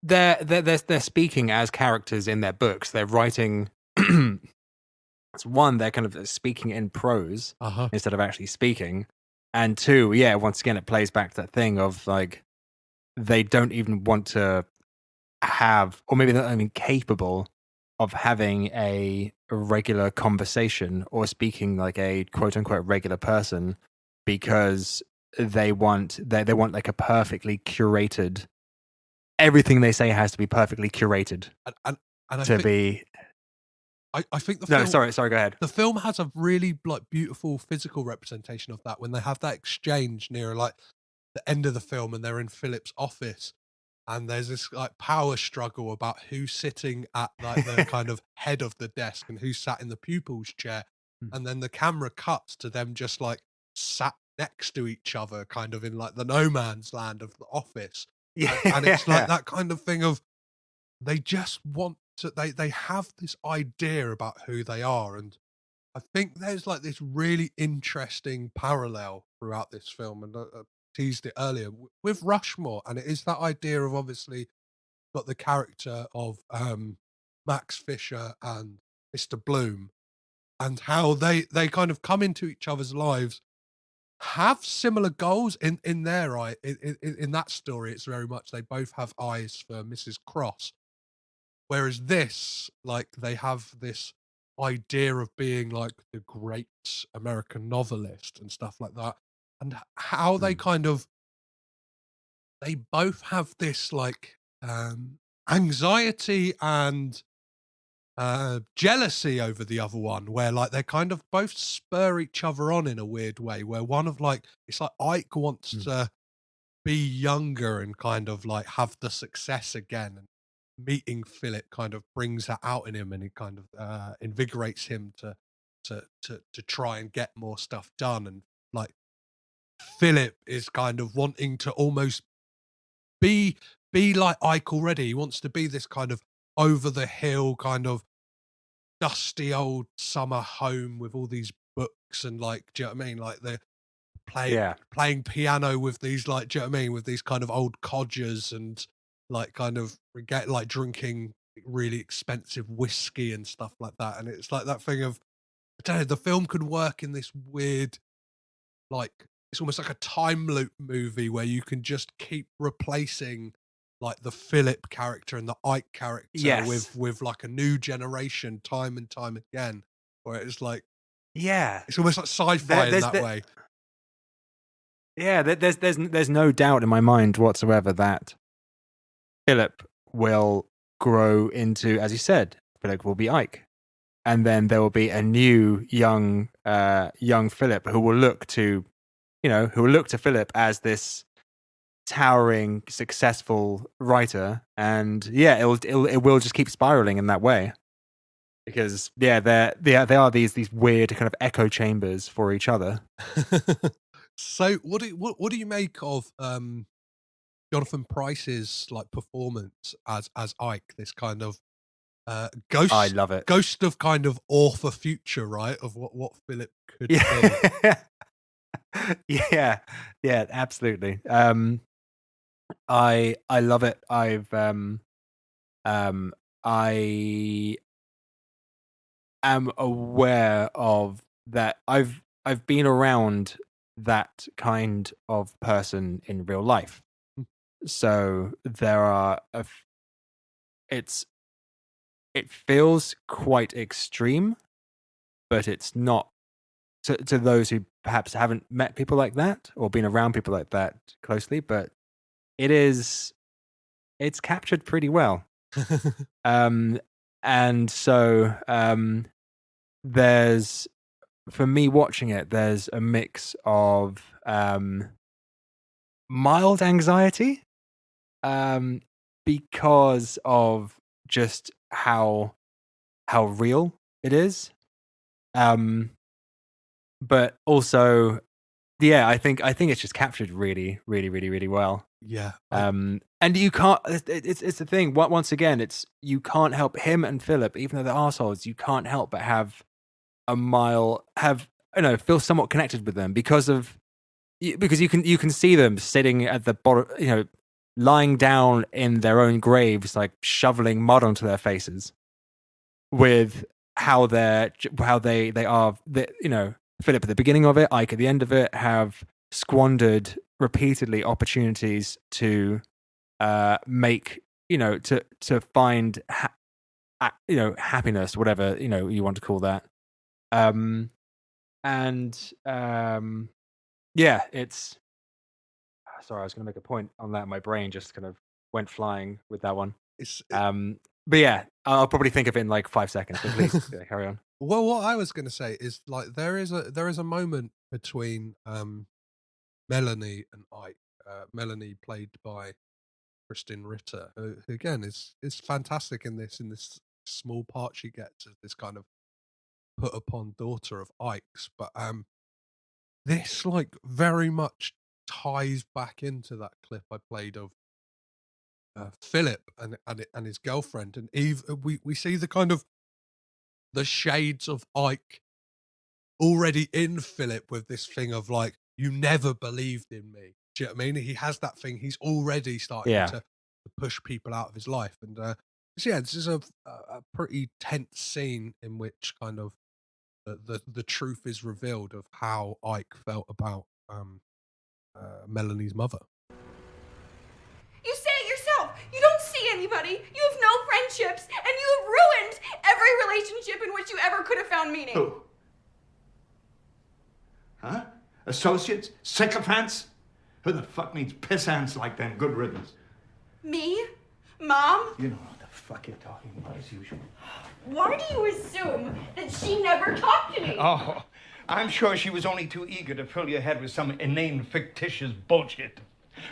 They're speaking as characters in their books. They're writing. It's one, they're kind of speaking in prose instead of actually speaking, and two, once again, it plays back to that thing of like they don't even want to have, or maybe they're not even capable of having a regular conversation or speaking like a quote unquote regular person, because they want like a perfectly curated. Everything they say has to be perfectly curated and I think the film, film, sorry, go ahead. The film has a really like beautiful physical representation of that when they have that exchange near like the end of the film, and they're in Philip's office, and there's this like power struggle about who's sitting at like the kind of head of the desk and who's sat in the pupil's chair, and then the camera cuts to them just like sat next to each other, kind of in like the no man's land of the office. And it's like that kind of thing of they just want to, they have this idea about who they are, and I think there's like this really interesting parallel throughout this film, and I teased it earlier with Rushmore, and it is that idea of obviously got the character of Max Fisher and Mr. Bloom, and how they kind of come into each other's lives, have similar goals in their eye. In that story, it's very much they both have eyes for Mrs. Cross. Whereas this, like, they have this idea of being like the great American novelist and stuff like that, and how they kind of, they both have this like anxiety and jealousy over the other one, where like they kind of both spur each other on in a weird way, where one of like, it's like Ike wants to be younger and kind of like have the success again, and meeting Philip kind of brings that out in him, and it kind of invigorates him to try and get more stuff done. And like Philip is kind of wanting to almost be like Ike already. He wants to be this kind of over the hill, kind of dusty old summer home with all these books, and like, do you know what I mean? Like they're playing piano with these, like, do you know what I mean? With these kind of old codgers, and like kind of get like drinking really expensive whiskey and stuff like that. And it's like that thing of, I don't know, the film could work in this weird, like, it's almost like a time loop movie where you can just keep replacing like the Philip character and the Ike character with like a new generation time and time again, where it's like, it's almost like sci-fi in that way. There's no doubt in my mind whatsoever that Philip will grow into, as you said, Philip will be Ike, and then there will be a new young Philip who will look to Philip as this towering, successful writer, and it will just keep spiraling in that way. because they are these weird kind of echo chambers for each other. So what do you make of Jonathan Pryce's like performance as Ike, this kind of ghost? I love it. Ghost of kind of author future, right? Of what Philip could be. Yeah, absolutely. I love it. I am aware of that. I've been around that kind of person in real life. So there are it feels quite extreme, but it's not to those who perhaps haven't met people like that or been around people like that closely, but it's captured pretty well. And so there's, for me watching it, there's a mix of mild anxiety because of just how real it is, but also I think it's just captured really, really, really, really well. Yeah. And you can't, it's the thing, once again, it's, you can't help him and Philip, even though they're arseholes, you can't help but feel somewhat connected with them because you can see them sitting at the bottom, lying down in their own graves, like shoveling mud onto their faces, with how they are, Philip at the beginning of it, Ike at the end of it, have squandered repeatedly opportunities to make, to find happiness, whatever you want to call that. It's, sorry, I was going to make a point on that. My brain just kind of went flying with that one. But yeah, I'll probably think of it in like 5 seconds. But please carry on. Well, what I was going to say is, like, there is a moment between Melanie and Ike. Melanie, played by Kristen Ritter, who again is fantastic in this small part she gets as this kind of put upon daughter of Ike's. But this like very much ties back into that clip I played of Philip and his girlfriend, and Eve. We see the kind of the shades of Ike already in Philip, with this thing of like, you never believed in me. Do you know what I mean? He has that thing. He's already starting to push people out of his life. And this is a pretty tense scene in which kind of the truth is revealed of how Ike felt about Melanie's mother. You say it yourself. You don't see anybody. You have no friendships, and you have ruined every relationship in which you ever could have found meaning. Who? Huh? Associates? Sycophants? Who the fuck needs piss ants like them? Good riddance. Me? Mom? You know what the fuck you're talking about as usual. Why do you assume that she never talked to me? Oh, I'm sure she was only too eager to fill your head with some inane, fictitious bullshit.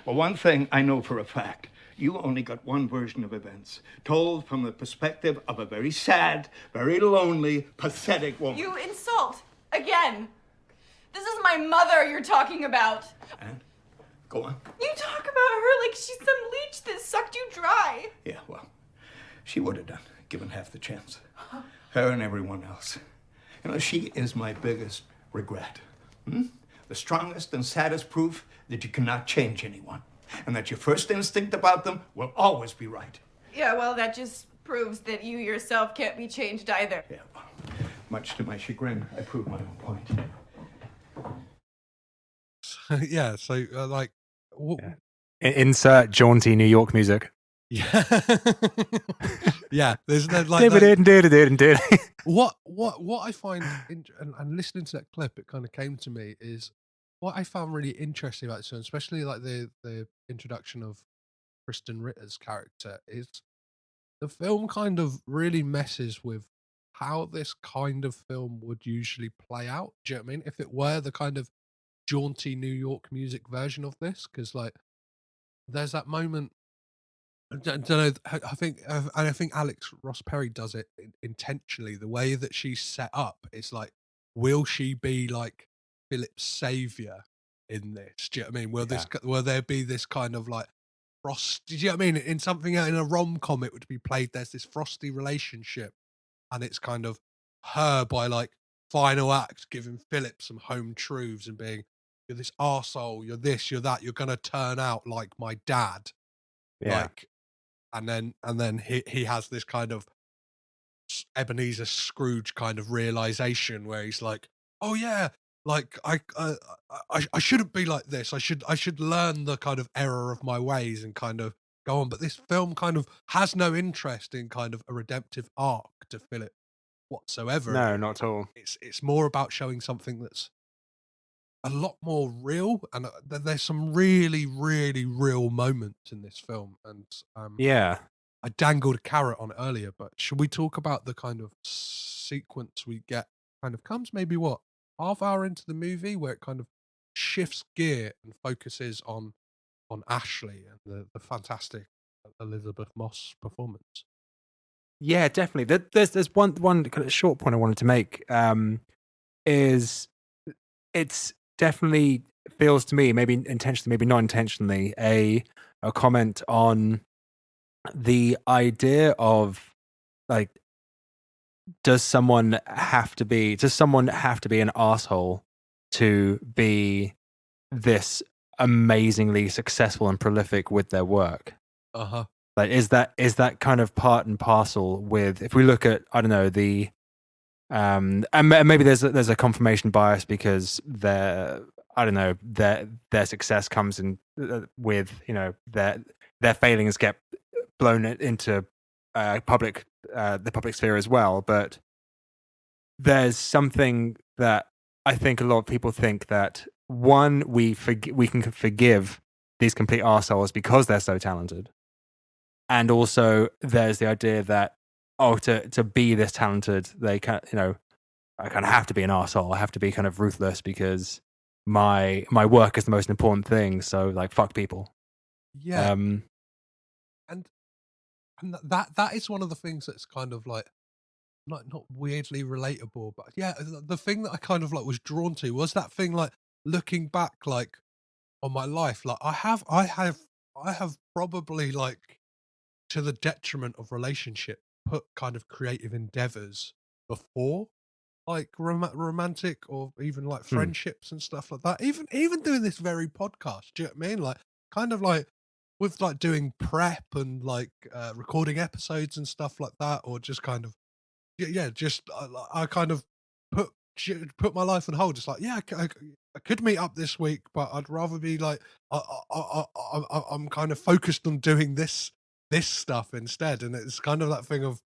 Well, one thing I know for a fact. You only got one version of events, told from the perspective of a very sad, very lonely, pathetic woman. You insult. Again. This is my mother you're talking about. And? Go on. You talk about her like she's some leech that sucked you dry. Yeah, well, she would have done, given half the chance. Her and everyone else. She is my biggest regret. The strongest and saddest proof that you cannot change anyone. And that your first instinct about them will always be right. Yeah, well, that just proves that you yourself can't be changed either. Yeah, well, much to my chagrin, I proved my own point. Yeah, so insert jaunty New York music. Yeah. Yeah, there's no like what I find and listening to that clip, it kind of came to me, is what I found really interesting about this film, especially like the introduction of Kristen Ritter's character, is the film kind of really messes with how this kind of film would usually play out. Do you know what I mean? If it were the kind of jaunty New York music version of this, because like there's that moment don't know. I think Alex Ross Perry does it intentionally. The way that she's set up, it's like, will she be like Philip's savior in this? Do you know what I mean? Will there be this kind of like frost? Do you know what I mean? In something in a rom-com, it would be played. There's this frosty relationship, and it's kind of her by like final act giving Philip some home truths and being, you're this arsehole, you're this, you're that, you're gonna turn out like my dad. Yeah. Like, and then he has this kind of Ebenezer Scrooge kind of realization where he's like, oh yeah, like I shouldn't be like this. I should learn the kind of error of my ways and kind of go on. But this film kind of has no interest in kind of a redemptive arc to Philip whatsoever. No, not at all. It's more about showing something that's a lot more real, and there's some really, really real moments in this film. And Yeah. I dangled a carrot on it earlier, but should we talk about the kind of sequence we get? Kind of comes maybe half hour into the movie where it kind of shifts gear and focuses on Ashley and the fantastic Elizabeth Moss performance. Yeah, definitely. There's one kind of short point I wanted to make. Is it's definitely feels to me, maybe intentionally, maybe not intentionally, a comment on the idea of like, does someone have to be an asshole to be this amazingly successful and prolific with their work? Uh-huh. Like, is that kind of part and parcel with, if we look at, I don't know, the and maybe there's a confirmation bias because their success comes in with, you know, their failings get blown into the public sphere as well. But there's something that I think a lot of people think that, one, we can forgive these complete arseholes because they're so talented, and also there's the idea that, oh, to be this talented, they I kind of have to be an arsehole. I have to be kind of ruthless because my work is the most important thing. So like, fuck people. Yeah. And that is one of the things that's kind of like not weirdly relatable, but yeah, the thing that I kind of like was drawn to was that thing, like looking back like on my life, like I have probably, like, to the detriment of relationship, put kind of creative endeavors before, like romantic or even like friendships and stuff like that. Even doing this very podcast, do you know what I mean? Like, kind of like with like doing prep and like recording episodes and stuff like that, or just kind of just I kind of put my life on hold. It's like, yeah, I could meet up this week, but I'd rather be like I'm kind of focused on doing this stuff instead. And it's kind of that thing of,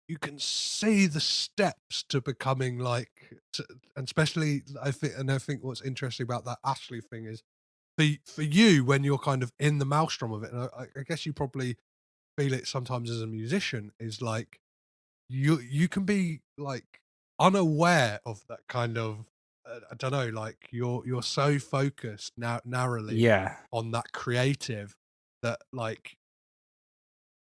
you can see the steps to becoming like, and especially I think what's interesting about that Ashley thing is, for you, when you're kind of in the maelstrom of it, and I guess you probably feel it sometimes as a musician, is like you can be like unaware of that kind of I don't know, like you're so focused narrowly on that creative that, like,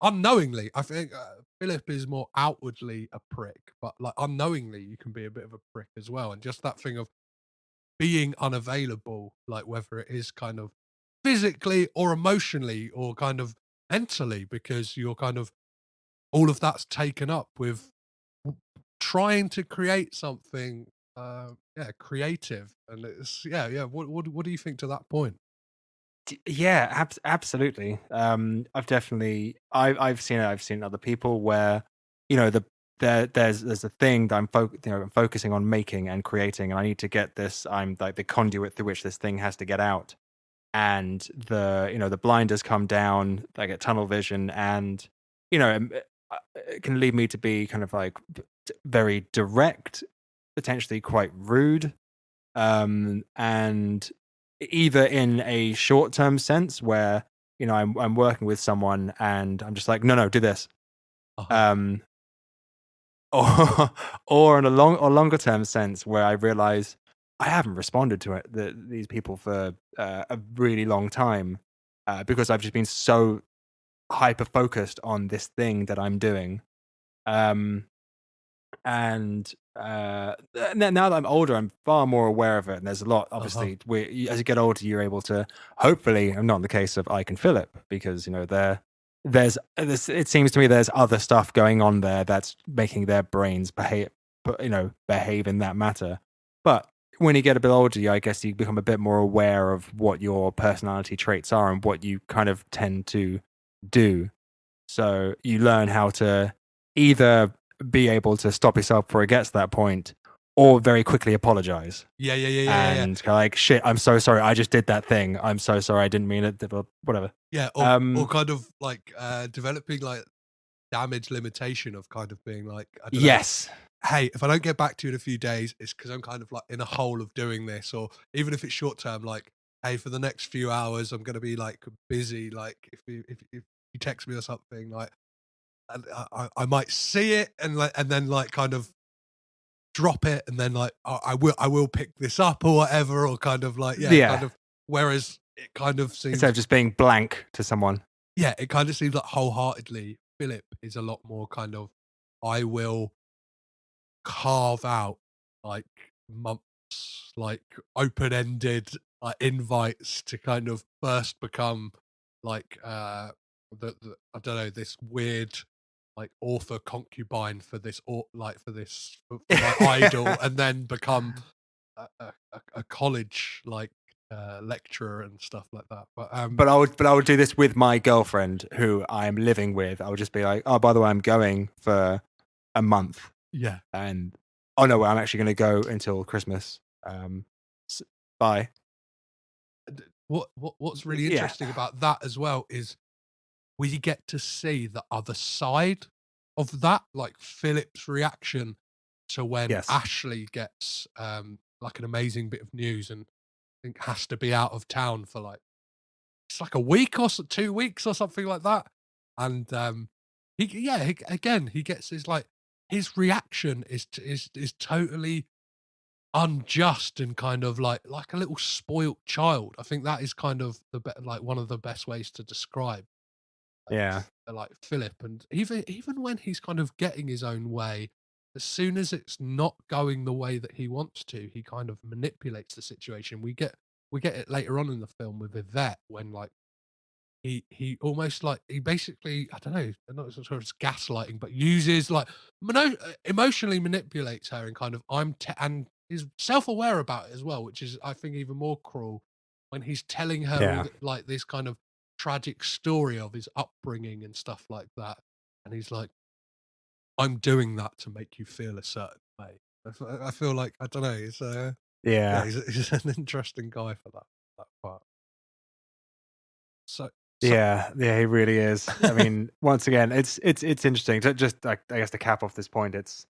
unknowingly, I think Philip is more outwardly a prick, but like unknowingly you can be a bit of a prick as well. And just that thing of being unavailable, like whether it is kind of physically or emotionally or kind of mentally, because you're kind of, all of that's taken up with trying to create something creative. And it's what do you think to that point? Yeah, absolutely. I've seen other people where, you know, there's a thing that I'm focusing on making and creating, and I need to get this. I'm like the conduit through which this thing has to get out, and the blinders come down. I get tunnel vision, and it can lead me to be kind of like very direct, potentially quite rude, and either in a short-term sense where, you know, I'm working with someone and I'm just like, no, do this, or in a longer-term sense where I realize I haven't responded to these people for a really long time, because I've just been so hyper focused on this thing that I'm doing. And now that I'm older, I'm far more aware of it. And there's a lot, obviously, as you get older, you're able to, hopefully, and not in the case of Ike and Philip, because, you know, there's it seems to me there's other stuff going on there that's making their brains behave in that matter. But when you get a bit older, I guess you become a bit more aware of what your personality traits are and what you kind of tend to do. So you learn how to either be able to stop yourself before it gets to that point, or very quickly apologize. Yeah. And like, shit, I'm so sorry. I just did that thing. I'm so sorry. I didn't mean it. Whatever. Yeah. Or kind of like developing like damage limitation of kind of being like, I don't know, hey, if I don't get back to you in a few days, it's because I'm kind of like in a hole of doing this. Or even if it's short term, like, hey, for the next few hours, I'm going to be like busy. Like if you text me or something, like, and I might see it and then like kind of drop it, and then like I will pick this up or whatever, or kind of like kind of. Whereas it kind of seems, instead of just being blank to someone, it kind of seems like wholeheartedly Philip is a lot more kind of, I will carve out like months, like open-ended invites to kind of first become like I don't know, this weird like author concubine for this for my idol, and then become a college like lecturer and stuff like that. But I would do this with my girlfriend who I'm living with. I would just be like, oh, by the way, I'm going for a month. Yeah. And oh no, I'm actually going to go until Christmas. Bye. What's really interesting about that as well is we get to see the other side of that, like Philip's reaction to when Ashley gets like an amazing bit of news and I think has to be out of town for like, it's like a week or 2 weeks or something like that. And he gets his like, his reaction is totally unjust and kind of like a little spoilt child. I think that is kind of like one of the best ways to describe like Philip. And even when he's kind of getting his own way, as soon as it's not going the way that he wants to, he kind of manipulates the situation. We get it later on in the film with Yvette when like he almost like, he basically, I don't know, I'm not sure if it's gaslighting, but uses like emotionally manipulates her and kind of and is self-aware about it as well, which is I think even more cruel when he's telling her like this kind of tragic story of his upbringing and stuff like that, and he's like, I'm doing that to make you feel a certain way. I feel like, I don't know, it's he's an interesting guy for that part. So yeah, he really is. I mean, once again, it's interesting to just I guess to cap off this point. It's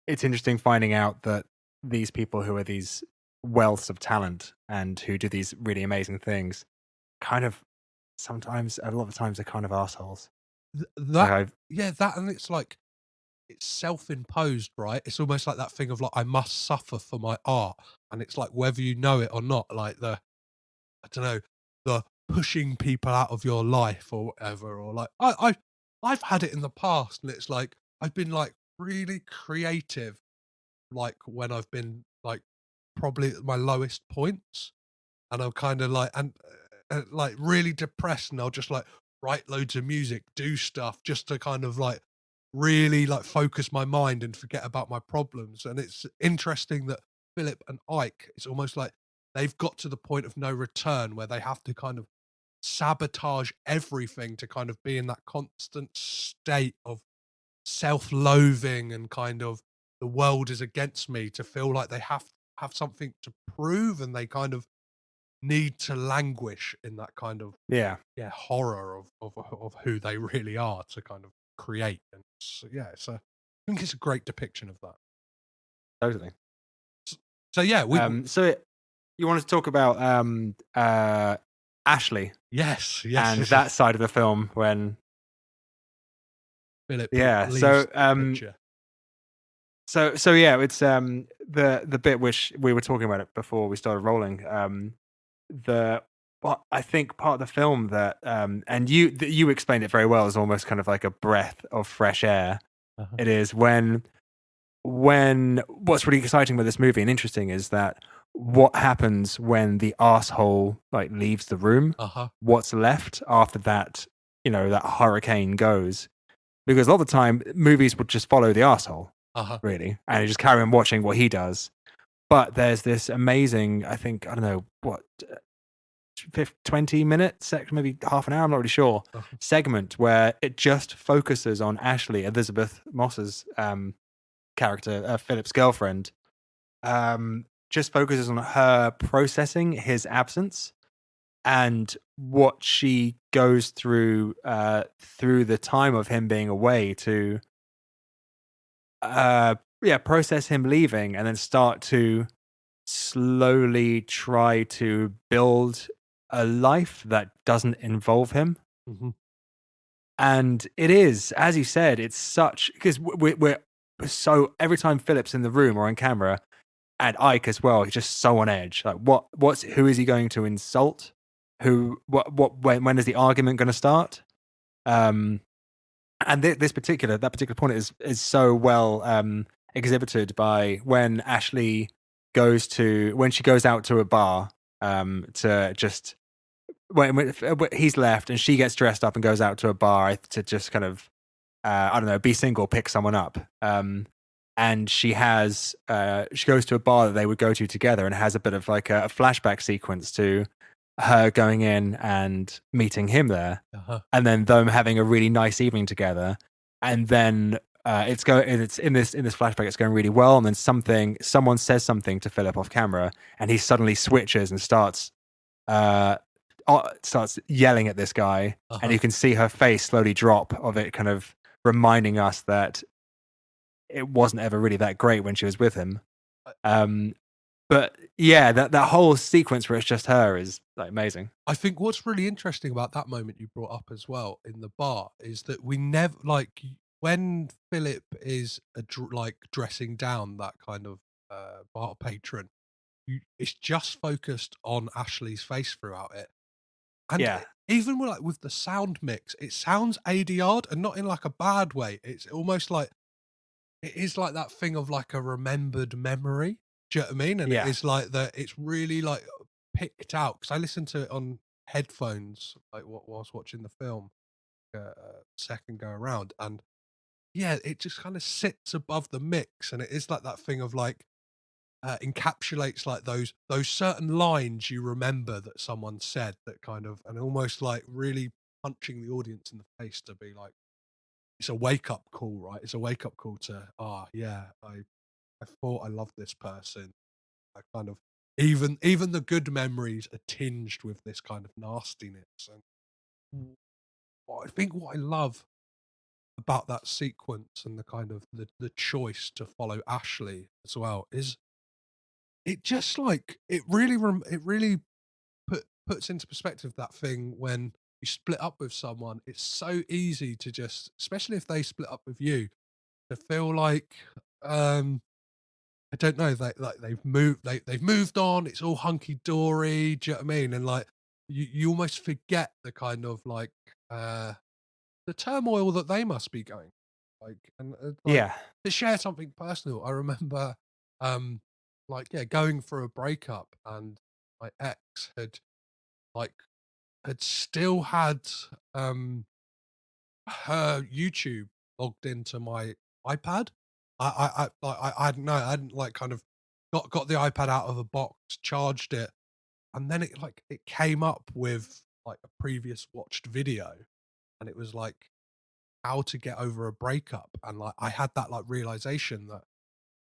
interesting finding out that these people who are these wealths of talent and who do these really amazing things, kind of a lot of times they're kind of assholes. That and it's like, it's self-imposed, right? It's almost like that thing of like, I must suffer for my art, and it's like whether you know it or not, like the pushing people out of your life or whatever, or like I've had it in the past, and it's like I've been like really creative, like when I've been like probably at my lowest points, and I'm kind of like and like really depressed, and I'll just like write loads of music, do stuff just to kind of like really like focus my mind and forget about my problems. And it's interesting that Philip and Ike, it's almost like they've got to the point of no return where they have to kind of sabotage everything to kind of be in that constant state of self-loathing and kind of the world is against me, to feel like they have something to prove, and they kind of need to languish in that kind of horror of who they really are to kind of create. And I think it's a great depiction of that. Totally. So you wanted to talk about Ashley, yes, and that side of the film when Philip it's the bit which we were talking about it before we started rolling. But I think part of the film that, and you explained it very well, is almost kind of like a breath of fresh air. Uh-huh. It is when what's really exciting with this movie and interesting is that what happens when the asshole like leaves the room. Uh-huh. What's left after that, that hurricane goes, because a lot of the time movies would just follow the asshole, really, and you just carry on watching what he does. But there's this amazing, I think, I don't know what, 20 minutes, maybe half an hour, I'm not really sure, segment where it just focuses on Ashley, Elizabeth Moss's character, Philip's girlfriend, just focuses on her processing his absence and what she goes through through the time of him being away to process him leaving and then start to slowly try to build a life that doesn't involve him. Mm-hmm. And it is, as you said, it's such, because we're so, every time Philip's in the room or on camera, and Ike as well, he's just so on edge. Like, who is he going to insult? When is the argument going to start? And that particular point is so well exhibited by when Ashley when she goes out to a bar to just when he's left and she gets dressed up and goes out to a bar to just kind of I don't know, be single, pick someone up. And she goes to a bar that they would go to together and has a bit of like a flashback sequence to her going in and meeting him there, and then them having a really nice evening together. And then it's in this flashback, it's going really well. And then someone says something to Philip off camera, and he suddenly switches and starts yelling at this guy, and you can see her face slowly drop of it, kind of reminding us that it wasn't ever really that great when she was with him. But yeah, that whole sequence where it's just her is like amazing. I think what's really interesting about that moment you brought up as well in the bar is that we never, like, when Philip is dressing down that kind of bar patron, it's just focused on Ashley's face throughout it. And even with the sound mix, it sounds ADR'd, and not in like a bad way. It's almost like, it is like that thing of like a remembered memory. Do you know what I mean? And it is like that. It's really like picked out, because I listened to it on headphones like whilst watching the film second go around, and yeah, it just kind of sits above the mix, and it is like that thing of like encapsulates like those certain lines you remember that someone said, that kind of, and almost like really punching the audience in the face to be like, it's a wake up call, right? It's a wake up call to, I thought I loved this person. I kind of, even the good memories are tinged with this kind of nastiness. And I think what I love about that sequence and the kind of the choice to follow Ashley as well is it just like, it really puts into perspective that thing when you split up with someone. It's so easy to just, especially if they split up with you, to feel like I don't know, they've moved on, it's all hunky dory, do you know what I mean? And like you almost forget the kind of like the turmoil that they must be going, like, and to share something personal. I remember going for a breakup, and my ex had still had her YouTube logged into my iPad. I hadn't like kind of got the iPad out of a box, charged it, and then it came up with like a previous watched video, and it was like how to get over a breakup, and like I had that like realization that,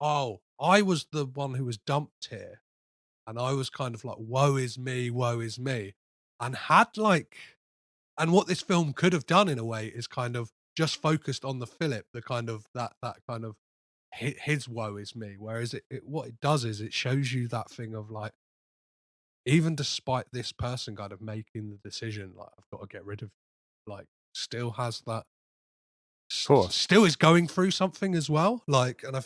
oh, I was the one who was dumped here, and I was kind of like, woe is me, and and what this film could have done in a way is kind of just focused on the Philip, the kind of that kind of his woe is me, whereas what it does is it shows you that thing of like, even despite this person kind of making the decision, like, I've got to get rid of, like, still has that, still is going through something as well, like, and I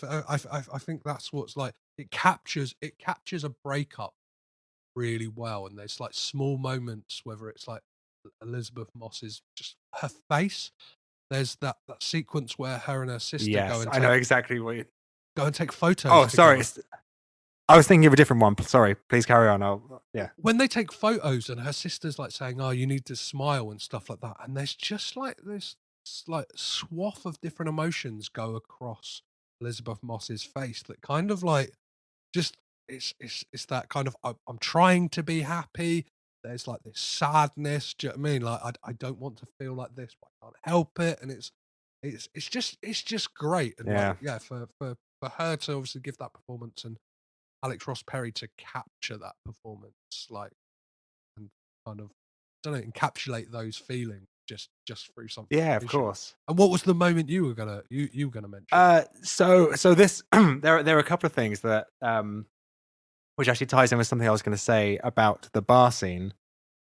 think that's what's like, it captures a breakup really well. And there's like small moments, whether it's like Elizabeth Moss's just her face. There's that sequence where her and her sister Yes, I know exactly what you... go and take photos. Oh, sorry. together. I was thinking of a different one. Sorry, please carry on. Yeah. When they take photos and her sister's like saying, "Oh, you need to smile" and stuff like that, and there's just like this like swath of different emotions go across Elizabeth Moss's face that kind of like just it's that kind of I'm trying to be happy. There's like this sadness. Do you know what I mean? Like I don't want to feel like this, but I can't help it, and it's just great. And Yeah. like, yeah, for her to obviously give that performance and Alex Ross Perry to capture that performance, like, and kind of, I don't know, encapsulate those feelings just through something. Yeah, of visual. course. And what was the moment you were gonna mention? So this there are a couple of things that which actually ties in with something I was going to say about the bar scene.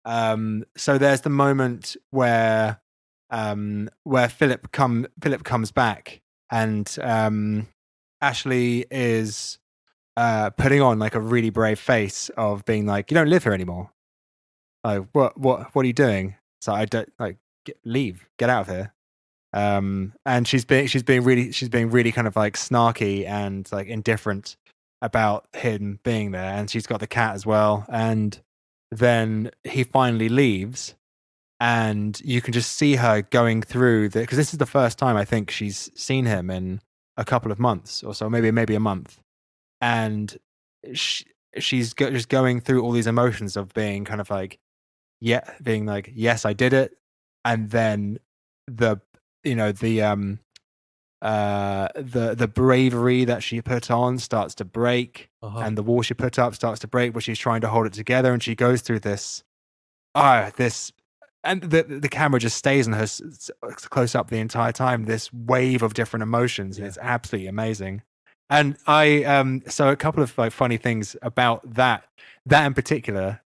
So there's the moment where Philip comes back and Ashley is putting on like a really brave face of being like, "You don't live here anymore. Like, what are you doing?" So I don't like get out of here. And she's being really kind of like snarky and like indifferent about him being there, and she's got the cat as well. And then he finally leaves, and you can just see her going through because this is the first time I think she's seen him in a couple of months or so, maybe a month. And she's just going through all these emotions of being kind of like, being like, yes, I did it, and then the bravery that she put on starts to break, and the wall she put up starts to break, but she's trying to hold it together, and she goes through this, and the camera just stays on her close up the entire time. This wave of different emotions, and it's absolutely amazing. And so a couple of like funny things about that in particular.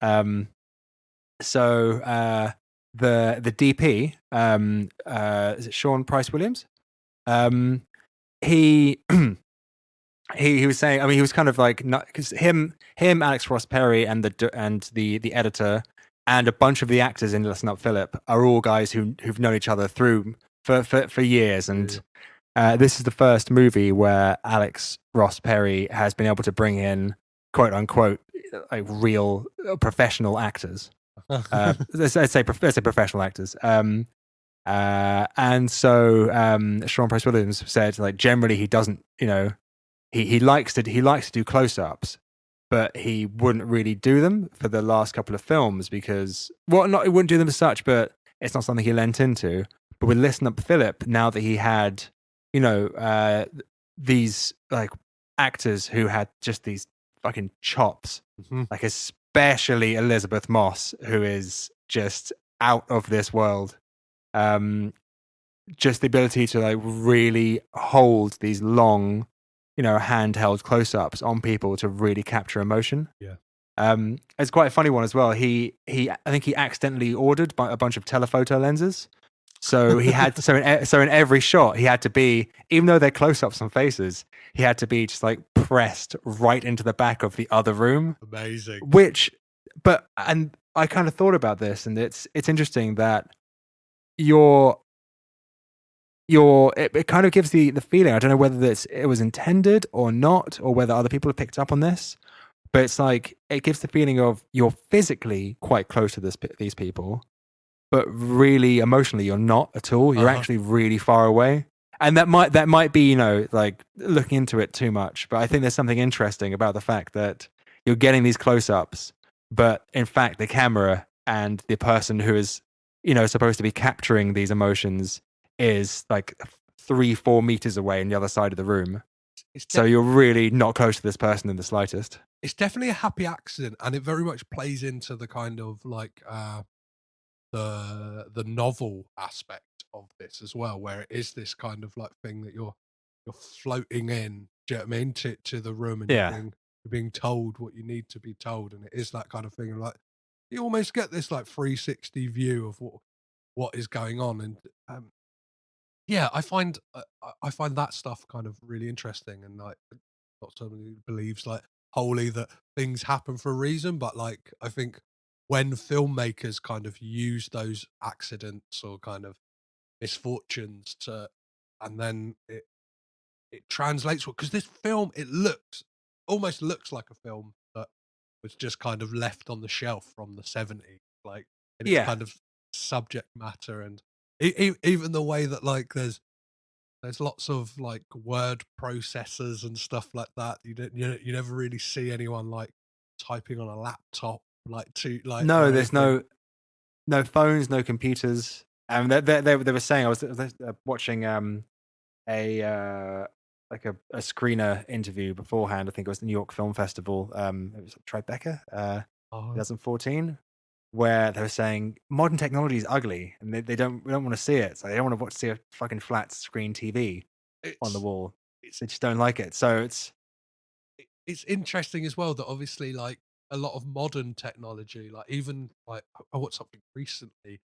So the DP, is it Sean Price Williams? He was saying, I mean, he was kind of like, because him, Alex Ross Perry, and the editor, and a bunch of the actors in Listen Up Philip are all guys who've known each other for years, and this is the first movie where Alex Ross Perry has been able to bring in quote unquote like real professional actors. Let's say professional actors. And so Sean Price Williams said, like, generally he doesn't, he likes to do close-ups, but he wouldn't really do them for the last couple of films because, he wouldn't do them as such, but it's not something he lent into. But with Listen Up Philip, now that he had, these like actors who had just these fucking chops, like especially Elizabeth Moss, who is just out of this world. Just the ability to like really hold these long, handheld close-ups on people to really capture emotion. Yeah. It's quite a funny one as well. I think he accidentally ordered a bunch of telephoto lenses. So he had so in every shot he had to be, even though they're close-ups on faces, he had to be just like pressed right into the back of the other room. Amazing. And I kind of thought about this, and it's interesting that it kind of gives the feeling. I don't know whether it was intended or not, or whether other people have picked up on this, but it's like it gives the feeling of you're physically quite close to these people, but really emotionally you're not at all. You're actually really far away, and that might be like looking into it too much. But I think there's something interesting about the fact that you're getting these close-ups, but in fact the camera and the person who is supposed to be capturing these emotions is like 3-4 meters away on the other side of the room. So you're really not close to this person in the slightest. It's definitely a happy accident, and it very much plays into the kind of like the novel aspect of this as well, where it is this kind of like thing that you're floating in, do you know what I mean, to the room, and you're being told what you need to be told, and it is that kind of thing of like you almost get this like 360 view of what is going on. And I find that stuff kind of really interesting, and like not somebody who believes like wholly that things happen for a reason, but like I think when filmmakers kind of use those accidents or kind of misfortunes to, and then it translates well, because this film, it almost looks like a film that was just kind of left on the shelf from the 70s, like in its Yeah. kind of subject matter, and even the way that like there's lots of like word processors and stuff like that. You never really see anyone like typing on a laptop like to like No, or there's anything. no phones, no computers. They were saying, I was watching a like a screener interview beforehand. I think it was the New York Film Festival. It was Tribeca, 2014, where they were saying modern technology is ugly and we don't want to see it. So they don't want to see a fucking flat screen TV on the wall. They just don't like it. So It's interesting as well that obviously like a lot of modern technology, like even like I watched something recently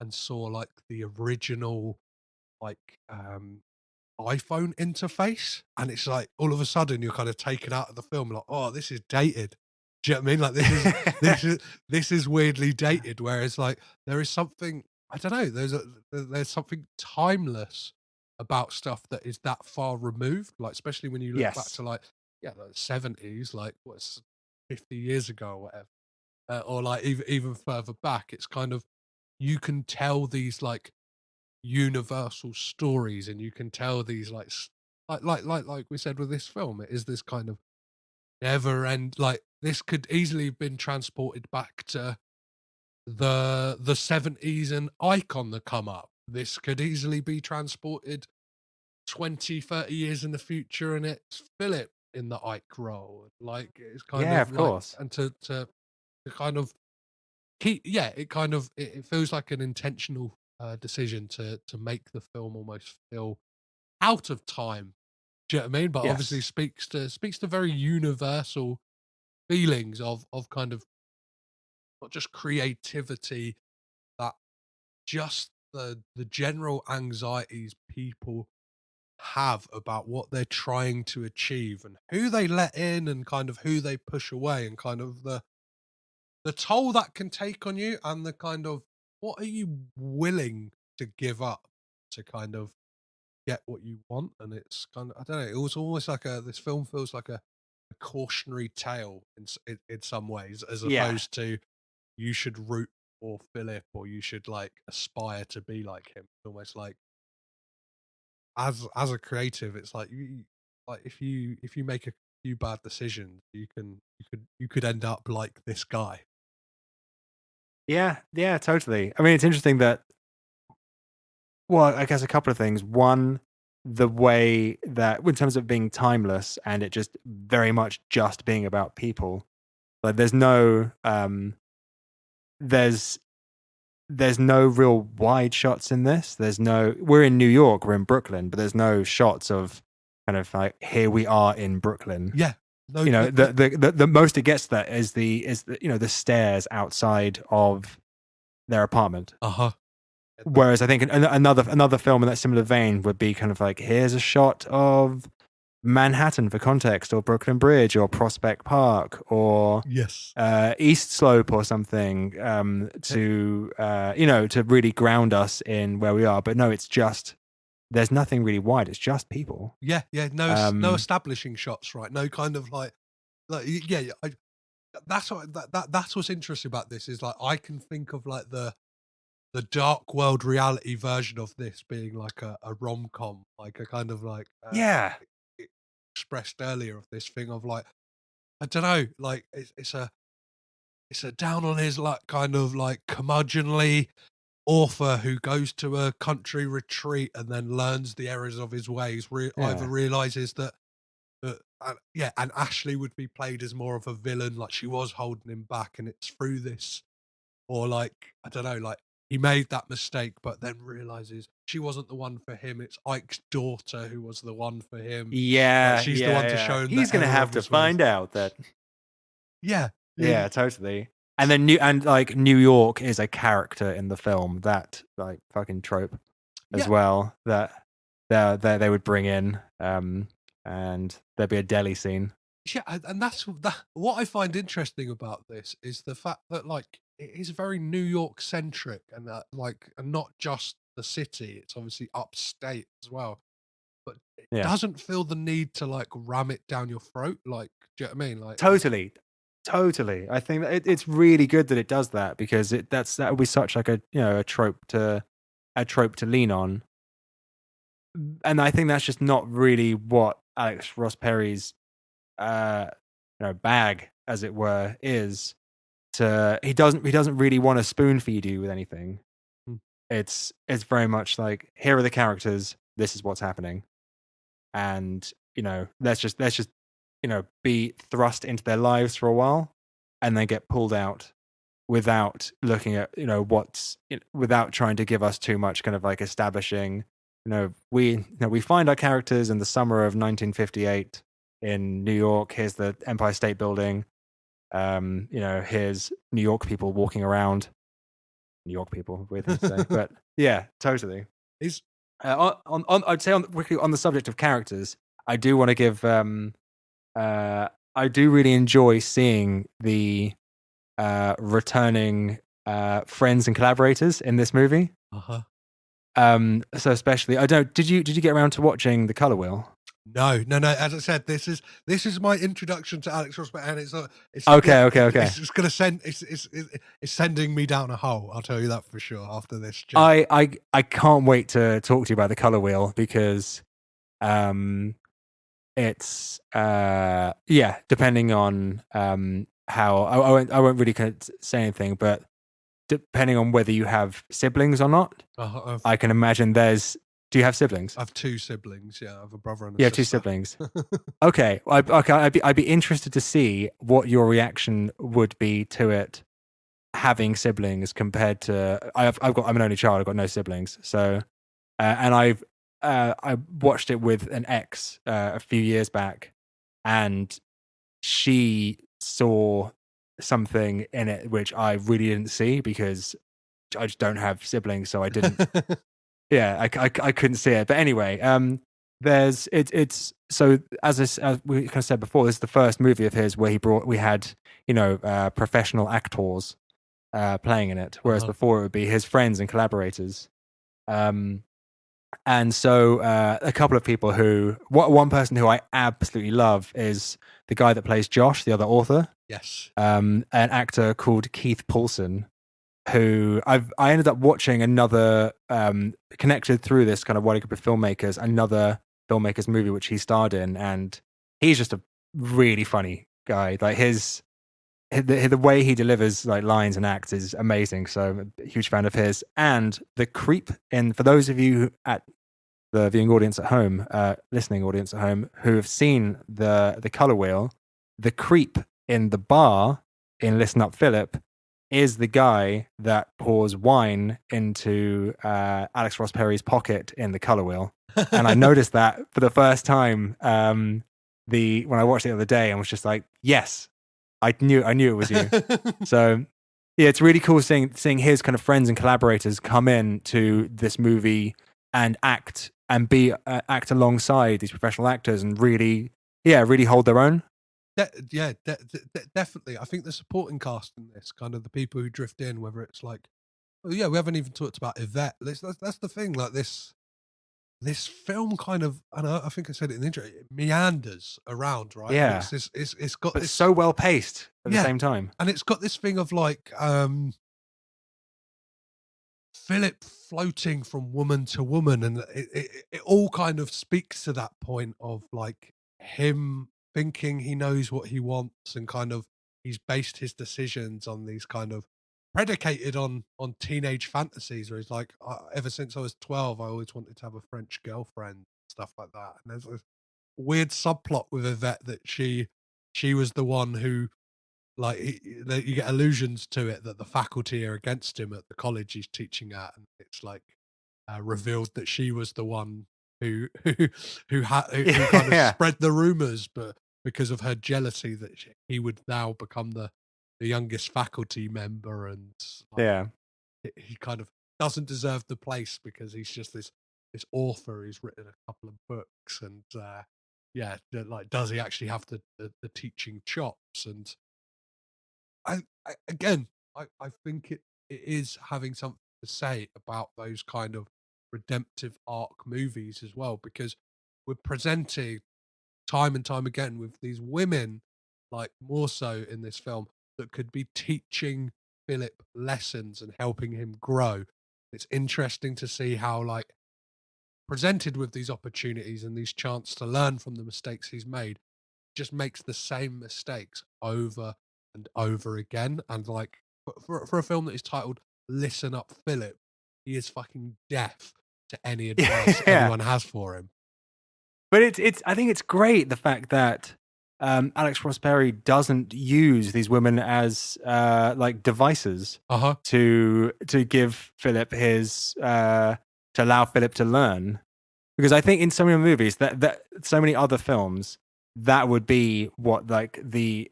and saw like the original like iPhone interface, and it's like all of a sudden you're kind of taken out of the film like, oh, this is dated. Do you know what I mean? Like this is weirdly dated, whereas like there is something, I don't know, there's something timeless about stuff that is that far removed, like especially when you look back Yes. to like the 70s, like what's 50 years ago or whatever, or like even further back. It's kind of, you can tell these like universal stories, and you can tell these like like we said with this film, it is this kind of never end, like this could easily have been transported back to the 70s and Icon the come up. This could easily be transported 20-30 years in the future and it's Philip in the Ike role. Like it's kind Yeah, of of like, course. and to kind of it feels like an intentional decision to make the film almost feel out of time. Do you know what I mean? But obviously Yes. speaks to very universal feelings of kind of not just creativity, that just the general anxieties people have about what they're trying to achieve and who they let in and kind of who they push away, and kind of the toll that can take on you, and the kind of what are you willing to give up to kind of get what you want. And it's kind of, I don't know, it was almost like this film feels like a cautionary tale in some ways, as Yeah. opposed to you should root for Philip or you should like aspire to be like him. It's almost like as a creative, it's like like if you make a few bad decisions, you could end up like this guy. Yeah, totally. I mean, it's interesting that, well, I guess a couple of things. One, the way that, in terms of being timeless and it just very much just being about people, like there's no real wide shots in this. We're in New York, we're in Brooklyn, but there's no shots of kind of like, here we are in Brooklyn. Yeah. No, You know, the most it gets to that is the the stairs outside of their apartment. Whereas I think another film in that similar vein would be kind of like, here's a shot of Manhattan for context, or Brooklyn Bridge, or Prospect Park, or yes, East Slope or something, to really ground us in where we are. But no, it's just, there's nothing really wide. It's just people. Yeah, no establishing shots, right? No kind of like that's what's interesting about this, is like I can think of like the dark world reality version of this being like a rom-com, like a kind of like expressed earlier, of this thing of like, I don't know, like it's a down on his luck kind of like curmudgeonly author who goes to a country retreat and then learns the errors of his ways, either realizes that and Ashley would be played as more of a villain, like she was holding him back, and it's through this, or like, I don't know, like he made that mistake but then realizes she wasn't the one for him, it's Ike's daughter who was the one for him. Like, she's the one to show him he's gonna have to find out that yeah, totally. And then New York is a character in the film, that like fucking trope as well, that they would bring in, and there'd be a deli scene. Yeah, and what I find interesting about this is the fact that like it is very New York centric, and and not just the city. It's obviously upstate as well, but it Yeah. doesn't feel the need to like ram it down your throat. Like, do you know what I mean? Like, Totally. I think that it's really good that it does that, because that would be such like a trope to lean on. And I think that's just not really what Alex Ross Perry's bag, as it were, is. He doesn't really want to spoon feed you with anything. Mm. It's very much like, here are the characters, this is what's happening, and let's just be thrust into their lives for a while, and then get pulled out without looking at without trying to give us too much kind of like establishing. We find our characters in the summer of 1958 in New York. Here's the Empire State Building. Here's New York people walking around. New York people, weird thing to say, but yeah, totally. Is I'd say quickly on the subject of characters, I do want to give. I do really enjoy seeing the returning friends and collaborators in this movie. Uh-huh. So especially, I don't. Did you get around to watching The Color Wheel? No. As I said, this is my introduction to Alex Ross, and it's Okay. It's gonna send. It's sending me down a hole. I'll tell you that for sure. After this, I can't wait to talk to you about The Color Wheel, because it's depending on how I won't really kind of say anything, but depending on whether you have siblings or not, I can imagine there's. Do you have siblings? I have two siblings. Yeah, I have a brother and a sister. sister. Two siblings. Okay. I'd be interested to see what your reaction would be to it, having siblings compared to I'm an only child. I've got no siblings. So, and I watched it with an ex a few years back, and she saw something in it which I really didn't see, because I just don't have siblings, so I didn't. Yeah, I couldn't see it. But anyway, it's so as we kind of said before, this is the first movie of his where we had professional actors playing in it, whereas before it would be his friends and collaborators. And so a couple of people one person who I absolutely love is the guy that plays Josh, the other author. Yes. An actor called Keith Poulsen, who I ended up watching another connected through this kind of wider group of filmmakers, another filmmaker's movie which he starred in, and he's just a really funny guy. Like the way he delivers like lines and acts is amazing. So I'm a huge fan of his. And the creep for those of you at the viewing audience at home, listening audience at home, who have seen the Color Wheel, the creep in the bar in Listen Up Philip is the guy that pours wine into Alex Ross Perry's pocket in The Color Wheel. And I noticed that for the first time when I watched it the other day, and was just like, yes, I knew it was you. So yeah, it's really cool seeing his kind of friends and collaborators come in to this movie and act alongside these professional actors and really hold their own. Definitely. I think the supporting cast in this, kind of the people who drift in, whether it's like, we haven't even talked about Yvette. That's the thing. Like this film kind of, and I think I said it in the intro, it meanders around, right? Yeah. It's got but this so well paced at the same time, and it's got this thing of like Philip floating from woman to woman, and it all kind of speaks to that point of like him thinking he knows what he wants, and kind of he's based his decisions on these kind of predicated on teenage fantasies, where he's like, ever since I was 12 I always wanted to have a French girlfriend, stuff like that. And there's this weird subplot with Yvette that she was the one who, like, you get allusions to it that the faculty are against him at the college he's teaching at, and it's like revealed that she was the one who kind of spread the rumors, but because of her jealousy that he would now become the youngest faculty member, and he kind of doesn't deserve the place because he's just this author who's written a couple of books, and like, does he actually have the teaching chops? And I think it is having something to say about those kind of redemptive arc movies as well, because we're presenting time and time again with these women, like more so in this film, that could be teaching Philip lessons and helping him grow. It's interesting to see how, like, presented with these opportunities and these chances to learn from the mistakes he's made, just makes the same mistakes over and over again. And like, for a film that is titled "Listen Up, Philip," he is fucking deaf to any advice anyone has for him. But it's I think it's great, the fact that Alex Ross Perry doesn't use these women as like devices to give Philip his to allow Philip to learn. Because I think in so many movies that so many other films, that would be what, like, the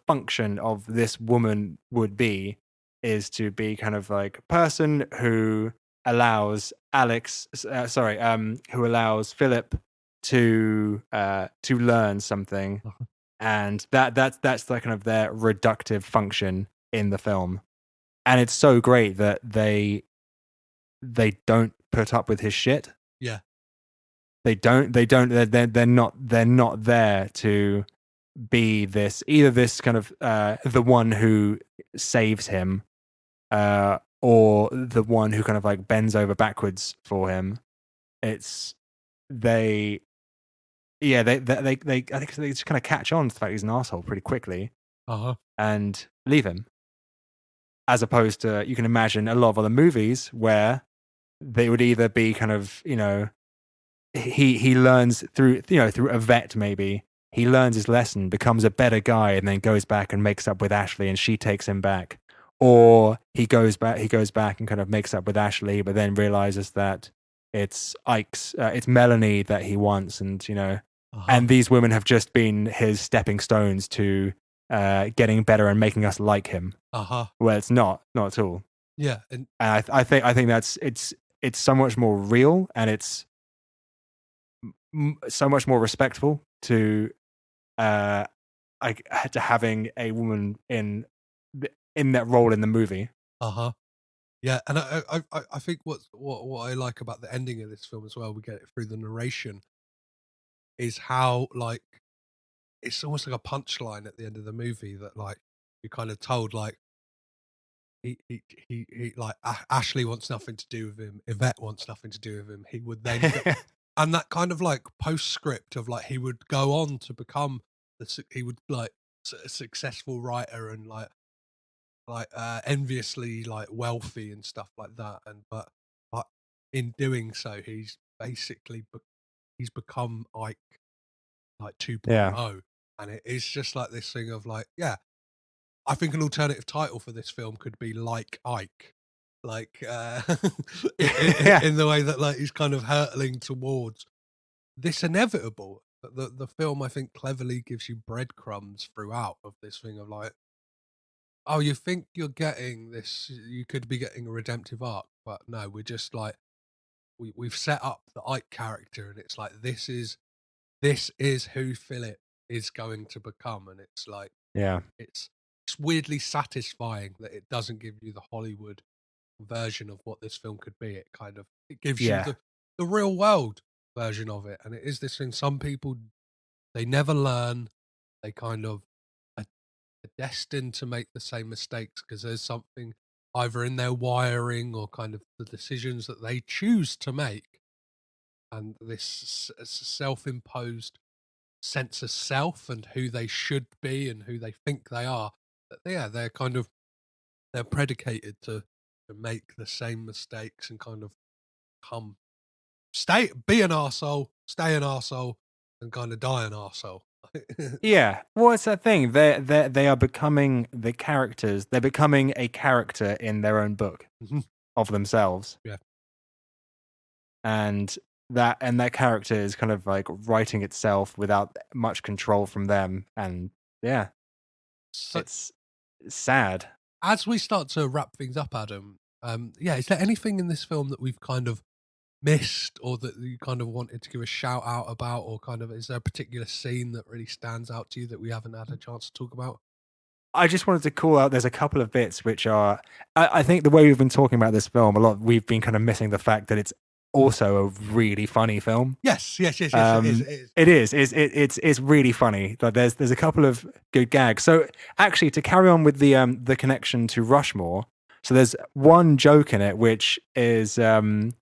function of this woman would be, is to be kind of like a person who allows who allows Philip to learn something, and that's like kind of their reductive function in the film. And it's so great that they don't put up with his shit. Yeah. They're not there to be this kind of the one who saves him, or the one who kind of like bends over backwards for him. It's they I think they just kind of catch on to the fact he's an asshole pretty quickly, and leave him. As opposed to, you can imagine a lot of other movies where they would either be kind of, he learns through a vet, maybe he learns his lesson, becomes a better guy, and then goes back and makes up with Ashley, and she takes him back. Or he goes back and kind of makes up with Ashley, but then realizes that it's Melanie that he wants, and and these women have just been his stepping stones to getting better and making us like him. Well, it's not at all. Yeah, and I think that's it's so much more real, and it's so much more respectful to to having a woman in that role in the movie. Yeah, and I think what I like about the ending of this film as well, we get it through the narration, is how, like, it's almost like a punchline at the end of the movie that, like, you're kind of told, like, he like, Ashley wants nothing to do with him, Yvette wants nothing to do with him. He would then and that kind of like postscript of, like, he would go on to become he would, like, a successful writer and like enviously, like, wealthy and stuff like that. And but in doing so, he's basically he's become like 2.0. And it is just like this thing of, like, I think an alternative title for this film could be Like Ike, like in the way that, like, he's kind of hurtling towards this inevitable. The film, I think, cleverly gives you breadcrumbs throughout of this thing of, like, oh, you think you're getting this, you could be getting a redemptive arc, but no, we're just like, we've set up the Ike character, and it's like, this is who Philip is going to become. And it's like, it's weirdly satisfying that it doesn't give you the Hollywood version of what this film could be. It gives you the real world version of it. And it is this thing, some people, they never learn, they kind of are destined to make the same mistakes because there's something either in their wiring or kind of the decisions that they choose to make, and this self-imposed sense of self and who they should be and who they think they are, they're kind of, they're predicated to make the same mistakes and kind of be an arsehole, stay an arsehole, and kind of die an arsehole. Yeah, well, it's that thing. They are becoming the characters. They're becoming a character in their own book of themselves. Yeah, and that character is kind of like writing itself without much control from them. And it's sad. As we start to wrap things up, Adam, is there anything in this film that we've kind of missed, or that you kind of wanted to give a shout out about, or kind of is there a particular scene that really stands out to you that we haven't had a chance to talk about? I just wanted to call out, there's a couple of bits which are, I think the way we've been talking about this film a lot, we've been kind of missing the fact that it's also a really funny film. Yes. It is. It's really funny. Like there's a couple of good gags. So actually, to carry on with the connection to Rushmore, so there's one joke in it which is when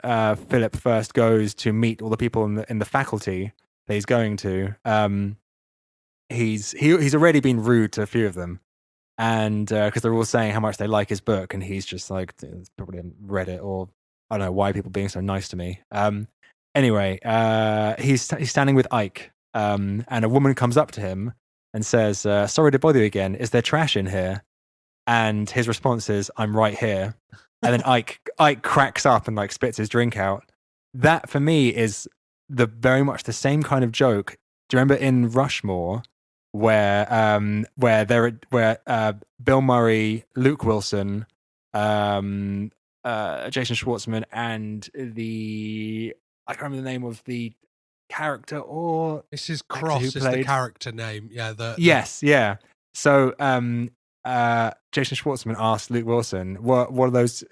Philip first goes to meet all the people in the faculty that he's going to, he's already been rude to a few of them, and because they're all saying how much they like his book, and he's just like, probably haven't read it, or I don't know why people being so nice to me. Anyway, he's standing with Ike, and a woman comes up to him and says, "Sorry to bother you again. Is there trash in here?" And his response is, "I'm right here." And then Ike cracks up and like spits his drink out. That for me is very much the same kind of joke. Do you remember in Rushmore where Bill Murray, Luke Wilson, Jason Schwartzman, and I can't remember the name of the character, or this is Cross is the character name. Yeah. Yes. Yeah. So Jason Schwartzman asked Luke Wilson, what are those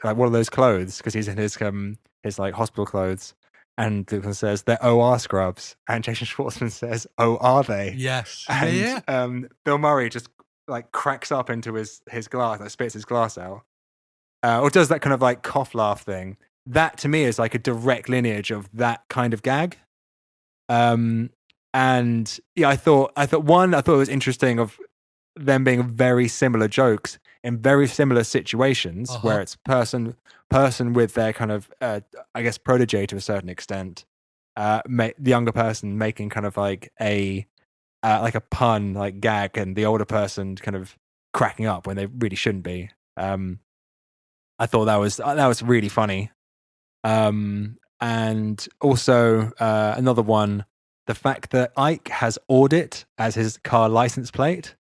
clothes? Because he's in his like hospital clothes. And Luke Wilson says, "They're OR scrubs." And Jason Schwartzman says, "Oh, are they?" Yes. And Bill Murray just like cracks up into his glass, like spits his glass out. Or does that kind of like cough laugh thing. That to me is like a direct lineage of that kind of gag. And yeah, I thought it was interesting of them being very similar jokes in very similar situations, where it's person with their kind of I guess protege to a certain extent, the younger person making kind of like a pun, like gag, and the older person kind of cracking up when they really shouldn't be. I thought that was really funny. And also another one, the fact that Ike has Audit as his car license plate.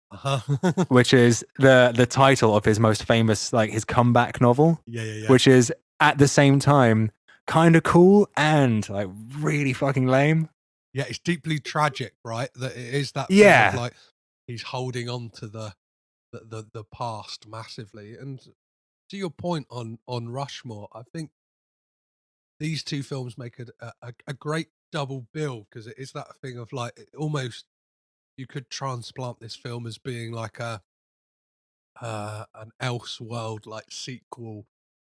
Which is the title of his most famous, like his comeback novel. Yeah. Which is at the same time kind of cool and like really fucking lame. Yeah, it's deeply tragic, right? That it is that. Yeah, thing of like he's holding on to the past massively. And to your point on Rushmore, I think these two films make a great double bill, because it is that thing of like almost. You could transplant this film as being like an Elseworld like sequel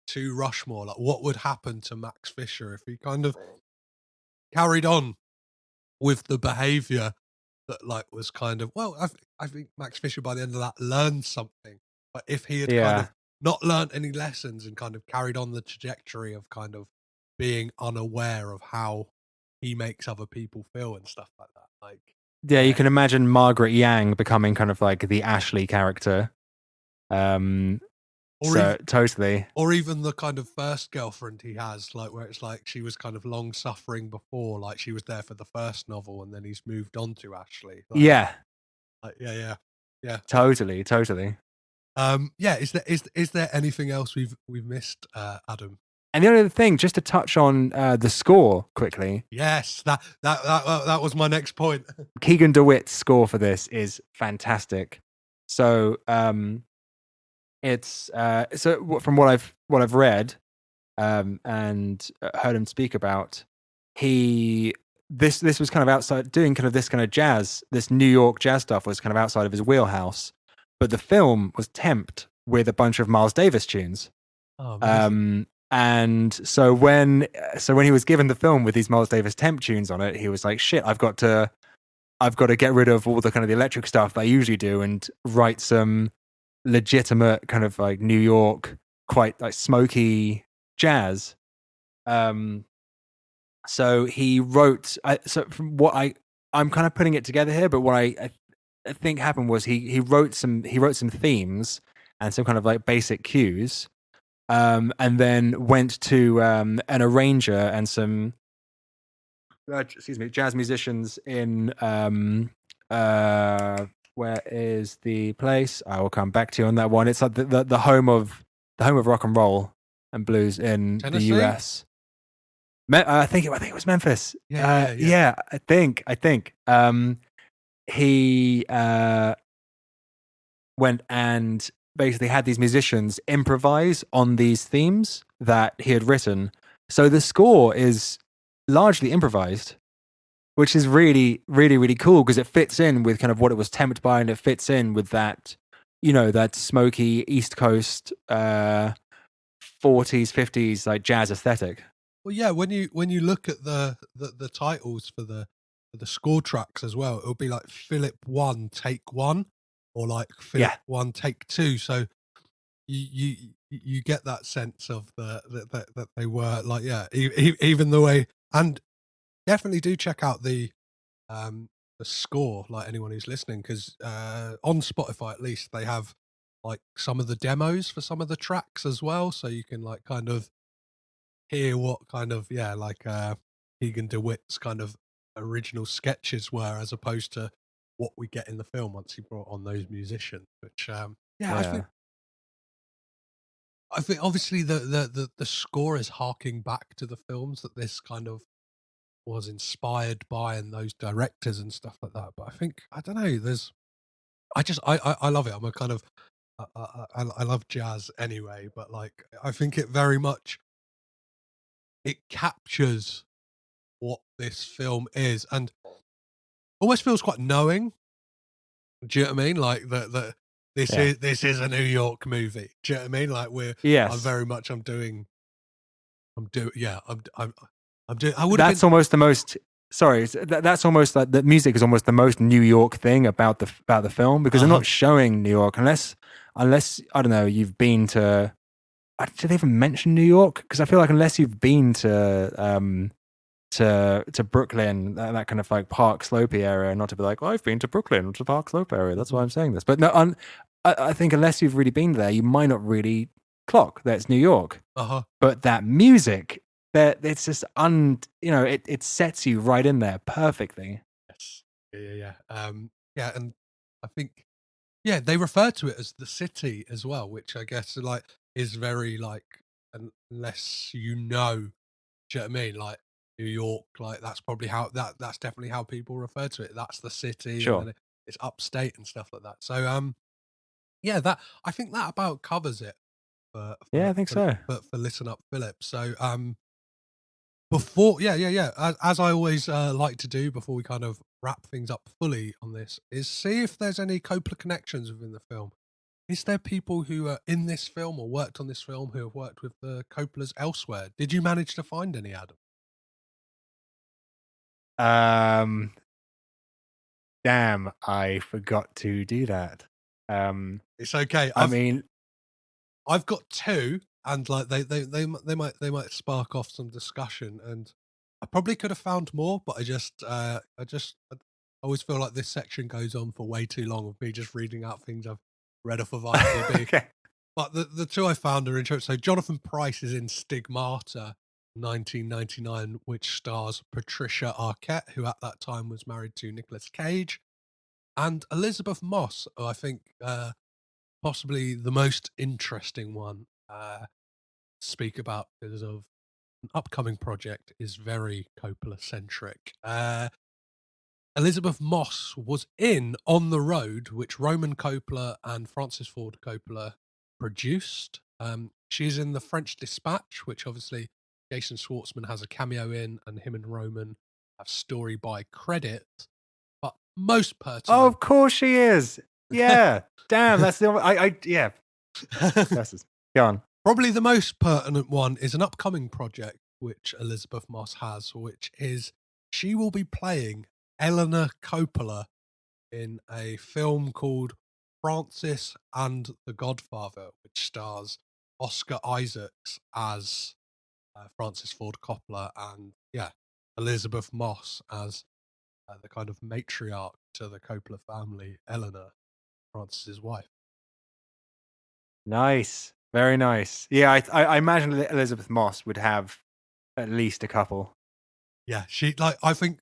to Rushmore. Like, what would happen to Max Fisher if he kind of carried on with the behavior that like was kind of, well, I think Max Fisher by the end of that learned something. But if he had kind of not learned any lessons and kind of carried on the trajectory of kind of being unaware of how he makes other people feel and stuff like that, like. Yeah, you can imagine Margaret Yang becoming kind of like the Ashley character. Totally. Or even the kind of first girlfriend he has, like where it's like she was kind of long suffering before, like she was there for the first novel and then he's moved on to Ashley. Like, yeah. Like, yeah. Totally. Yeah. Is there anything else we've missed, Adam? And the only other thing, just to touch on the score quickly. Yes, that was my next point. Keegan Dewitt's score for this is fantastic. So it's so from what I've read and heard him speak about, this was kind of outside, doing kind of this kind of jazz, this New York jazz stuff was kind of outside of his wheelhouse. But the film was temped with a bunch of Miles Davis tunes. Oh, and so when he was given the film with these Miles Davis temp tunes on it, he was like, "Shit, I've got to get rid of all the kind of the electric stuff that I usually do and write some legitimate kind of like New York, quite like smoky jazz." So he wrote. So from what I'm kind of putting it together here, but what I think happened was he wrote some themes and some kind of like basic cues. And then went to an arranger and some jazz musicians in where is the place? I will come back to you on that one. It's like the home of rock and roll. and blues in Tennessee? the US. I think it was Memphis. Yeah. I think. He went and basically had these musicians improvise on these themes that he had written. So the score is largely improvised, which is really, really, really cool because it fits in with kind of what it was tempted by, and it fits in with that, that smoky East Coast 40s, 50s like jazz aesthetic. Well, yeah. When you look at the titles for the score tracks as well, it'll be like Philip 1 take 1, or like Philip 1 take 2. So you get that sense of that they were like, even the way, and definitely do check out the score, like anyone who's listening, because on Spotify at least they have like some of the demos for some of the tracks as well, so you can like kind of hear what kind of Keegan Dewitt's kind of original sketches were, as opposed to what we get in the film once he brought on those musicians. Which I think obviously the score is harking back to the films that this kind of was inspired by, and those directors and stuff like that. But I think, I don't know, I love it. I'm a kind of I love jazz anyway, but like I think it very much, it captures what this film is, and almost feels quite knowing. Do you know what I mean? Like this is a New York movie. Do you know what I mean? Like I'm doing. That's almost the most. Sorry, that's almost like the music is almost the most New York thing about the film, because they're not showing New York unless I don't know, you've been to. Did they even mention New York? Because I feel like unless you've been to Brooklyn, that kind of like Park Slope area, not to be like, I've been to Brooklyn, to Park Slope area. That's why I'm saying this. But no, I think unless you've really been there, you might not really clock that it's New York. But that music, that it's just it sets you right in there perfectly. Yes. Yeah. And I think they refer to it as the city as well, which I guess like is very like, unless do you know what I mean? Like New York, like that's probably how that's definitely how people refer to it. That's the city. Sure. And then it's upstate and stuff like that. So that, I think that about covers it. I think so. But for Listen Up, Philip. So before as I always like to do before we kind of wrap things up fully on this, is see if there's any Coppola connections within the film. Is there people who are in this film or worked on this film who have worked with the Coppolas elsewhere? Did you manage to find any, Adam? Damn, I forgot to do that. It's okay. I've got two, and like they might spark off some discussion, and I probably could have found more, but I always feel like this section goes on for way too long with me just reading out things I've read off of IMDb. Okay. But the two I found are interesting. So Jonathan Pryce is in Stigmata, 1999, which stars Patricia Arquette, who at that time was married to Nicolas Cage, and Elizabeth Moss, who I think possibly the most interesting one to speak about because of an upcoming project, is very Coppola-centric. Elizabeth Moss was in On the Road, which Roman Coppola and Francis Ford Coppola produced. She's in The French Dispatch, which obviously Jason Schwartzman has a cameo in, and him and Roman have story by credit. But most pertinent... Oh, of course she is! Yeah! Damn, that's the only... yeah. Go on. Probably the most pertinent one is an upcoming project which Elizabeth Moss has, which is she will be playing Eleanor Coppola in a film called Francis and the Godfather, which stars Oscar Isaacs as Francis Ford Coppola, and Elizabeth Moss as the kind of matriarch to the Coppola family, Eleanor, Francis's wife. Nice. Very nice. Yeah, I imagine that Elizabeth Moss would have at least a couple. Yeah, she I think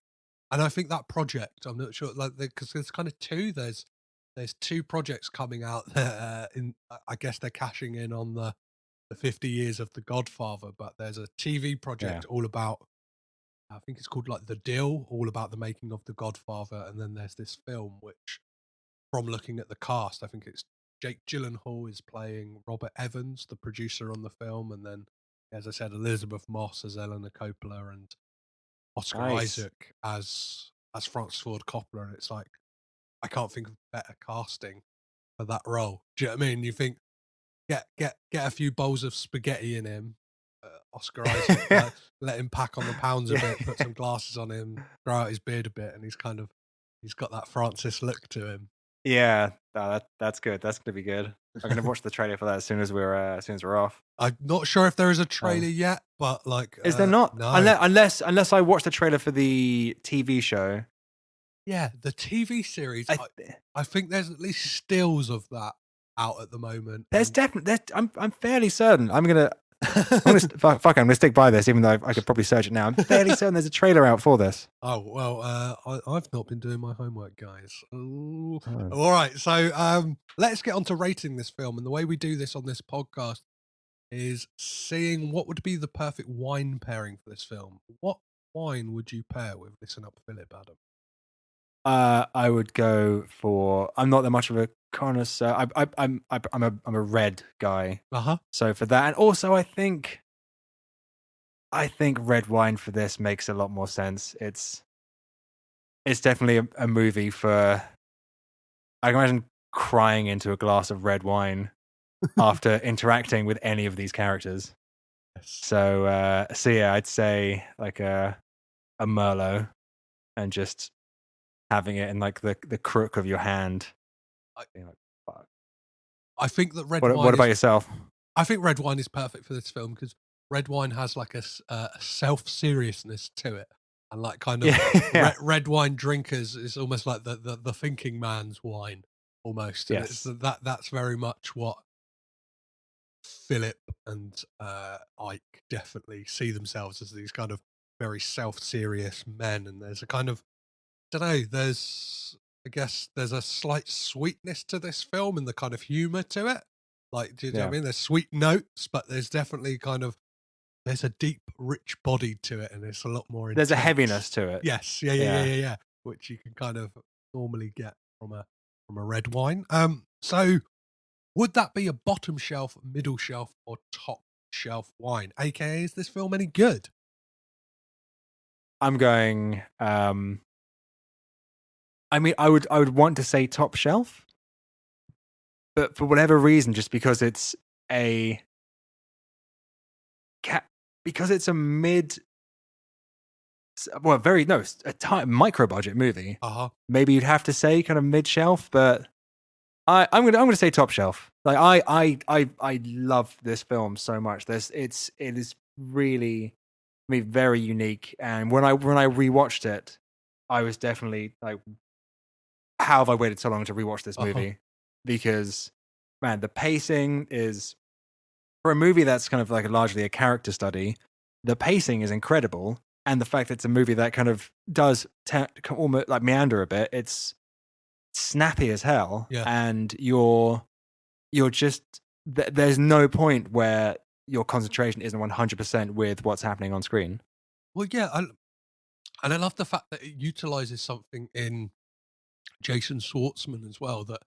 that project, I'm not sure, like, because there's kind of two. There's two projects coming out there. I guess they're cashing in on the the 50 years of The Godfather, but there's a TV project all about, I think it's called like The Deal, all about the making of The Godfather. And then there's this film which, from looking at the cast, I think it's Jake Gyllenhaal is playing Robert Evans, the producer on the film. And then, as I said, Elizabeth Moss as Eleanor Coppola and Oscar Isaac as Francis Ford Coppola. And it's like, I can't think of better casting for that role. Do you know what I mean? You think, get a few bowls of spaghetti in him, Oscar Isaac, let him pack on the pounds a bit, put some glasses on him, grow out his beard a bit, and he's got that Francis look to him. Yeah, that's good. That's gonna be good. I'm gonna watch the trailer for that as soon as we're off. I'm not sure if there is a trailer yet, but like, is there not? No. Unless I watch the trailer for the TV show. Yeah, the TV series. I think there's at least stills of that out at the moment. There's definitely. I'm fairly certain. I'm gonna stick by this, even though I could probably search it now. I'm fairly certain there's a trailer out for this. Oh well, I've not been doing my homework, guys. Ooh. Oh. All right, so let's get on to rating this film, and the way we do this on this podcast is seeing what would be the perfect wine pairing for this film. What wine would you pair with Listen Up, Philip, Adam? I would go for. I'm not that much of a connoisseur. I'm a red guy. So for that, and also I think red wine for this makes a lot more sense. It's definitely a movie for. I can imagine crying into a glass of red wine after interacting with any of these characters. Yes. So yeah, I'd say like a Merlot, and just having it in like the crook of your hand. I think that red wine. What about yourself? I think red wine is perfect for this film because red wine has like a self-seriousness to it, and like kind of red wine drinkers is almost like the thinking man's wine almost. And yes, that's very much what Philip and Ike definitely see themselves as, these kind of very self-serious men. And there's a kind of, I don't know, I guess there's a slight sweetness to this film and the kind of humor to it. Like, do you know what I mean? There's sweet notes, but there's definitely there's a deep, rich body to it, and it's a lot more intense. There's a heaviness to it. Yes, yeah. Which you can kind of normally get from a red wine. So would that be a bottom shelf, middle shelf, or top shelf wine? AKA, is this film any good? I'm going. I mean, I would want to say top shelf, but for whatever reason, just because it's a micro budget movie. Maybe you'd have to say kind of mid shelf, but I'm gonna say top shelf. Like I love this film so much. It is really, I mean, very unique. And when I rewatched it, I was definitely like, how have I waited so long to rewatch this movie? Because, man, the pacing is, for a movie that's kind of like largely a character study, the pacing is incredible. And the fact that it's a movie that kind of does almost like meander a bit, it's snappy as hell. Yeah. And you're just, there's no point where your concentration isn't 100% with what's happening on screen. Well, yeah. And I love the fact that it utilizes something in Jason Schwartzman as well, that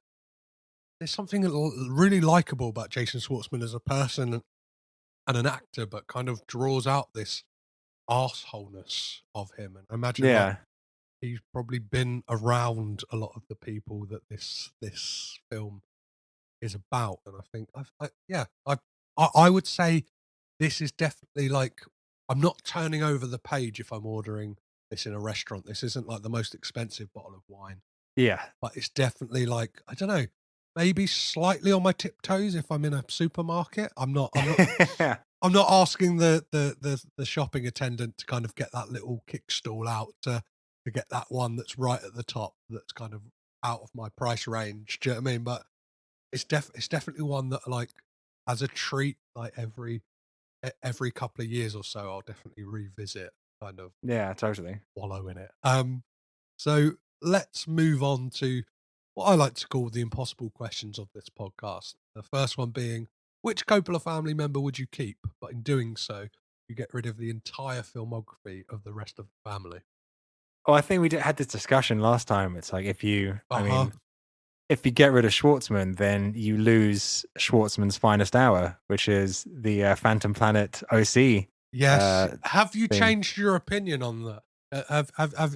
there's something really likable about Jason Schwartzman as a person and an actor, but kind of draws out this arseholeness of him. And I imagine that he's probably been around a lot of the people that this film is about. And I think, I would say this is definitely like, I'm not turning over the page if I'm ordering this in a restaurant. This isn't like the most expensive bottle of wine. Yeah. But it's definitely like, I don't know, maybe slightly on my tiptoes if I'm in a supermarket. I'm not I'm not asking the shopping attendant to kind of get that little kick stool out to get that one that's right at the top, that's kind of out of my price range. Do you know what I mean? But it's definitely one that, like, as a treat, like every couple of years or so, I'll definitely revisit, kind of. Yeah, totally. Wallow in it. So let's move on to what I like to call the impossible questions of this podcast. The first one being, which Coppola family member would you keep? But in doing so, you get rid of the entire filmography of the rest of the family. Oh, I think we had this discussion last time. It's like if you get rid of Schwartzman, then you lose Schwartzman's finest hour, which is the Phantom Planet OC. Yes. Have you thing. changed your opinion on that?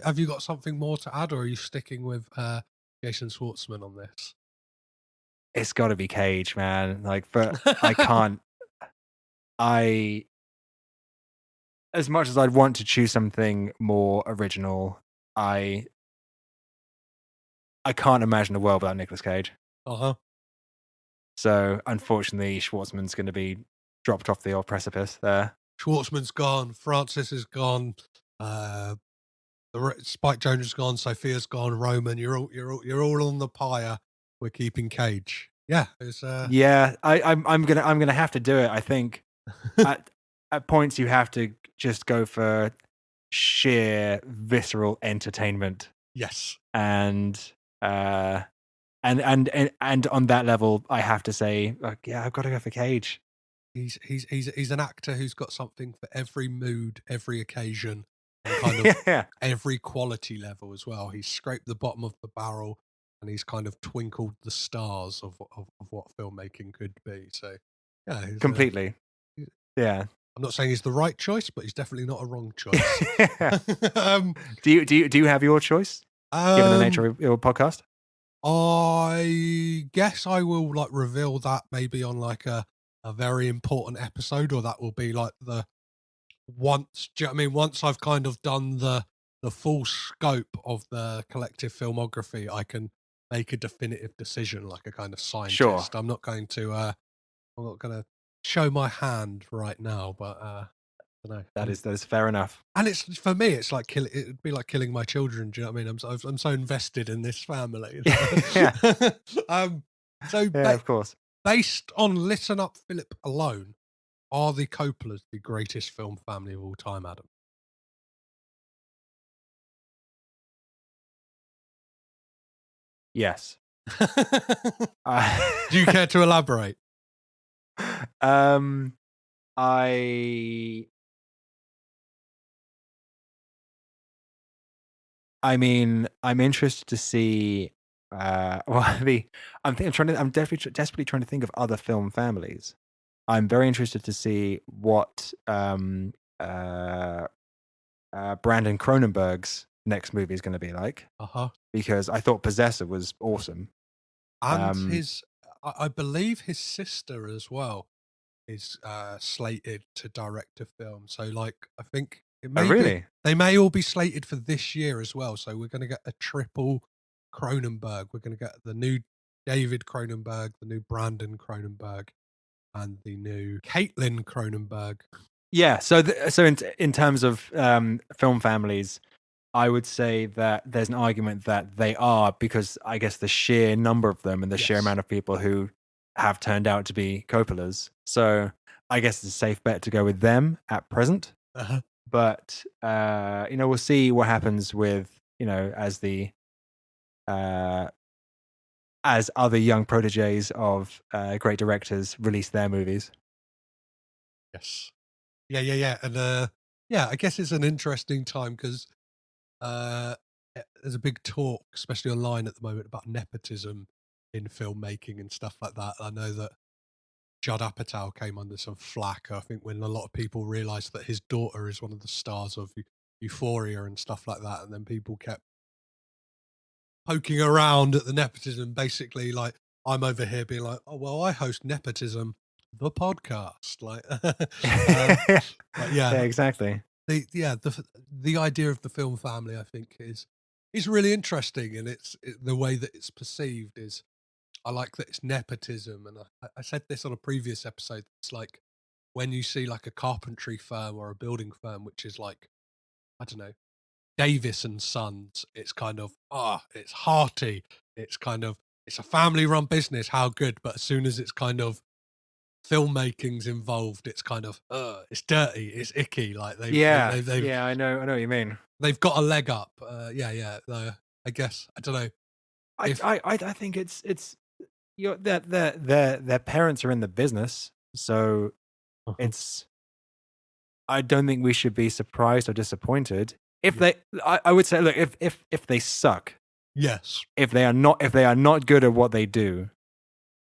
Have you got something more to add, or are you sticking with Jason Schwartzman on this? It's got to be Cage, man. Like, but I can't. As much as I'd want to choose something more original, I can't imagine a world without Nicolas Cage. So unfortunately, Schwartzman's going to be dropped off the old precipice there. Schwartzman's gone. Francis is gone. Spike Jones is gone. Sophia's gone. Roman, you're all on the pyre. We're keeping Cage. Yeah, yeah. I'm gonna have to do it. I think at points you have to just go for sheer visceral entertainment. Yes, and on that level, I have to say, like, yeah, I've got to go for Cage. He's an actor who's got something for every mood, every occasion, and kind of every quality level as well. He's scraped the bottom of the barrel, and he's kind of twinkled the stars of what filmmaking could be. So, yeah, completely. I'm not saying he's the right choice, but he's definitely not a wrong choice. Do you have your choice? Given the nature of your podcast, I guess I will reveal that maybe on a very important episode, or that will be once. Do you know what I mean? Once I've kind of done the full scope of the collective filmography, I can make a definitive decision like a kind of scientist. Sure. I'm not going to show my hand right now, but I don't know. That is fair enough. And it's, for me, it's like it'd be like killing my children. Do you know what I mean? I'm so invested in this family. Yeah. Of course. Based on Listen Up Philip alone, are the Coppolas the greatest film family of all time, Adam? Yes. Do you care to elaborate? I mean, I'm interested to see. I'm desperately trying to think of other film families. I'm very interested to see what Brandon Cronenberg's next movie is going to be like. Because I thought Possessor was awesome, and I believe his sister as well is slated to direct a film. So, I think it may really? They may all be slated for this year as well. So we're going to get a triple Cronenberg. We're going to get the new David Cronenberg, the new Brandon Cronenberg, and the new Caitlin Cronenberg. Yeah. So in terms of film families, I would say that there's an argument that they are, because I guess the sheer number of them and the sheer amount of people who have turned out to be Coppolas. So I guess it's a safe bet to go with them at present. But we'll see what happens with as other young proteges of great directors release their movies. Yes. Yeah. And I guess it's an interesting time because there's a big talk, especially online at the moment, about nepotism in filmmaking and stuff like that. I know that Judd Apatow came under some flack, I think, when a lot of people realised that his daughter is one of the stars of Euphoria and stuff like that, and then people kept poking around at the nepotism, basically I'm over here being like, oh, well, I host Nepotism, the podcast. Yeah, exactly. The idea of the film family, I think, is really interesting, and the way that it's perceived is, I like that it's nepotism. And I said this on a previous episode. It's like when you see a carpentry firm or a building firm, which is I don't know, Davis and Sons. It's kind of, it's hearty. It's kind of, it's a family run business. How good. But as soon as it's kind of filmmaking's involved, it's kind of, it's dirty. It's icky. I know what you mean. They've got a leg up. I guess, I don't know. I think it's their parents are in the business, So it's. I don't think we should be surprised or disappointed if they. I would say, look, if they suck. Yes. If they are not good at what they do,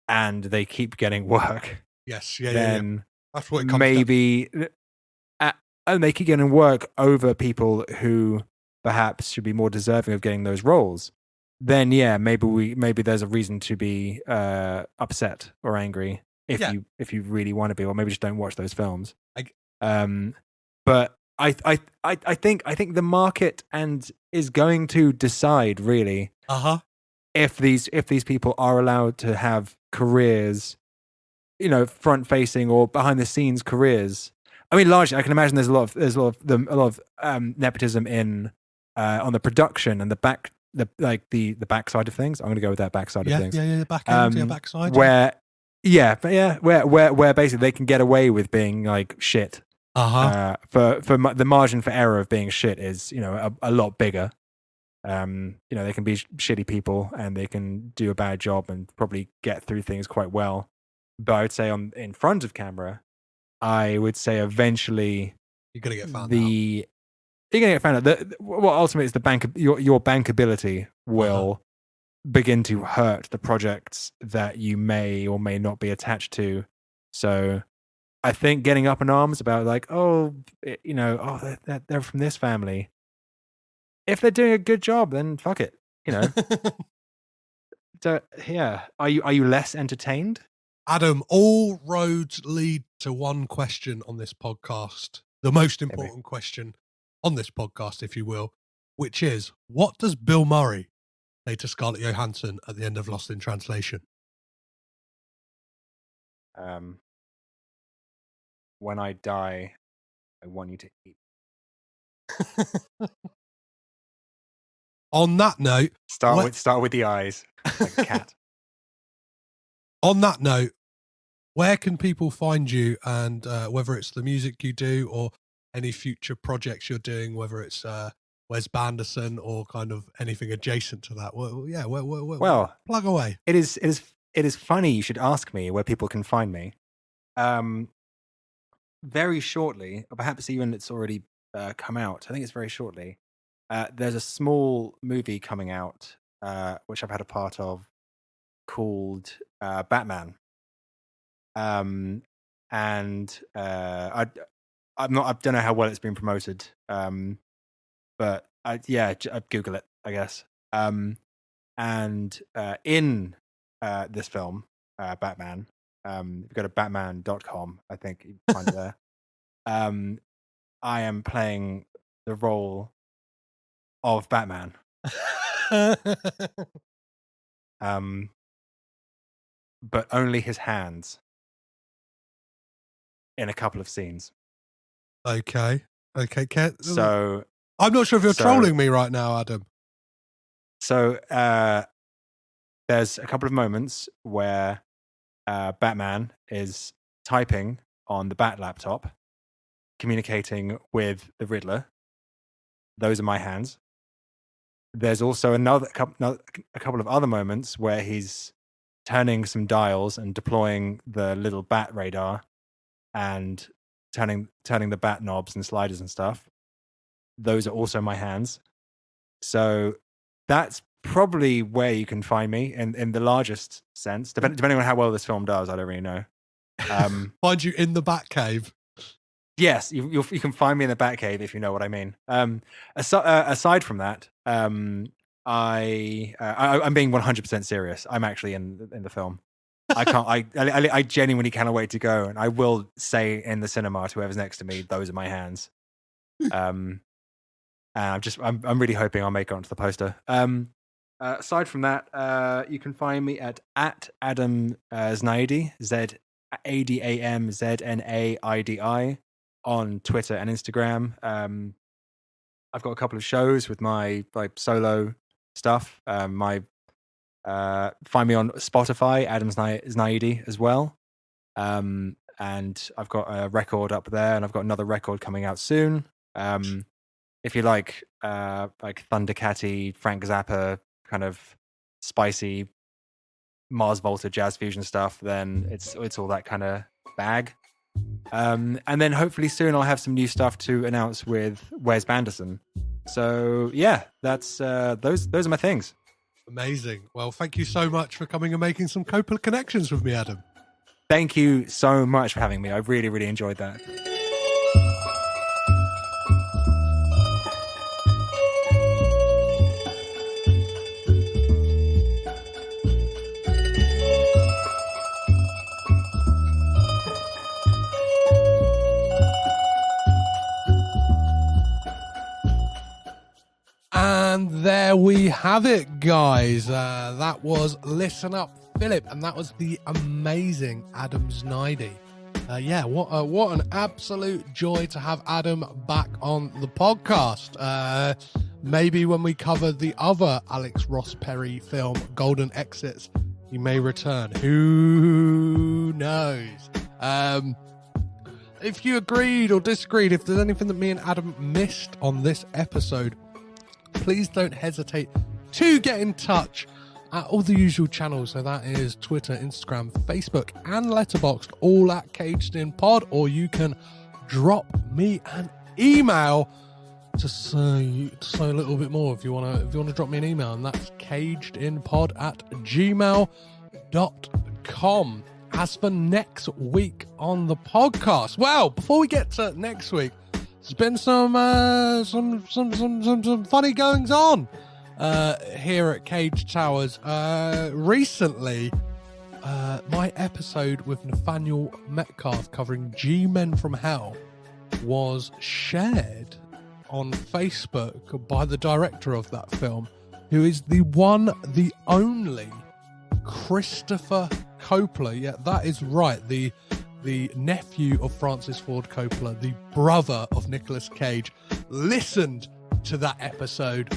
and they keep getting work. Yes. Then that's what it comes maybe. And they keep getting work over people who perhaps should be more deserving of getting those roles. Then maybe there's a reason to be upset or angry if you really want to be, or maybe just don't watch those films. But I think the market is going to decide really if these people are allowed to have careers, front facing or behind the scenes careers. I mean, largely, I can imagine there's a lot of nepotism in on the production and the back side of things. I'm going to go with that backside of things. The back end, backside. Where basically they can get away with being like shit. For the margin for error of being shit is a lot bigger. They can be shitty people and they can do a bad job and probably get through things quite well. But I would say in front of camera, I would say eventually you're gonna get found out. You're gonna get found out. What ultimately is your bankability will begin to hurt the projects that you may or may not be attached to. So I think getting up in arms about like, they're from this family. If they're doing a good job, then fuck it. So yeah, are you less entertained? Adam, all roads lead to one question on this podcast. The most important question on this podcast, if you will, which is, what does Bill Murray say to Scarlett Johansson at the end of Lost in Translation? When I die, I want you to eat. On that note, start with the eyes, like a cat. On that note, where can people find you, and whether it's the music you do or any future projects you're doing, whether it's Wes Banderson or kind of anything adjacent to that? Well, plug away. It is funny you should ask me where people can find me. Very shortly, or perhaps even it's already come out. I think it's very shortly. There's a small movie coming out, which I've had a part of, called Batman. And I don't know how well it's been promoted. But I'd Google it, I guess. And in this film, Batman, if you go to batman.com, I think you can find it there. I am playing the role of Batman. But only his hands in a couple of scenes. Okay. So I'm not sure if you're trolling me right now, Adam. So there's a couple of moments where Batman is typing on the Bat laptop, communicating with the Riddler. Those are my hands. There's also a couple of other moments where he's turning some dials and deploying the little bat radar and turning the bat knobs and sliders and stuff. Those are also my hands. So that's probably where you can find me in the largest sense. Depending on how well this film does, I don't really know. Find you in the Batcave. Yes, you can find me in the Batcave if you know what I mean. Aside from that, I'm being 100% serious. I'm actually in the film. I genuinely cannot wait to go, and I will say in the cinema to whoever's next to me, those are my hands. And I'm really hoping I'll make it onto the poster. Aside from that, you can find me at Adam Znaidi, ZADAMZNAIDI, on Twitter and Instagram. I've got a couple of shows with my solo stuff. Find me on Spotify, Adam Znaidi, as well. And I've got a record up there, and I've got another record coming out soon. If you like Thundercatty, Frank Zappa, kind of spicy Mars Volta jazz fusion stuff, then it's all that kind of bag. And then hopefully soon I'll have some new stuff to announce with Wes Banderson. So yeah, that's those are my things. Amazing. Well, thank you so much for coming and making some Coppola connections with me, Adam. Thank you so much for having me. I really, really enjoyed that. And there we have it, guys. That was Listen Up, Philip, and that was the amazing Adam Znaidi. Yeah, what an absolute joy to have Adam back on the podcast. Maybe when we cover the other Alex Ross Perry film, Golden Exits, he may return. Who knows? If you agreed or disagreed, if there's anything that me and Adam missed on this episode, please don't hesitate to get in touch at all the usual channels. So that is Twitter, Instagram, Facebook, and Letterboxd, all at Caged In Pod. Or you can drop me an email to say a little bit more if you want to drop me an email, and that's cagedinpod@gmail.com. As for next week on the podcast, well, before we get to next week, there's been some funny goings on here at Cage Towers. Recently, my episode with Nathaniel Metcalf covering G-Men from Hell was shared on Facebook by the director of that film, who is the one, the only Christopher Coppola. Yeah, that is right. The nephew of Francis Ford Coppola, the brother of Nicolas Cage, listened to that episode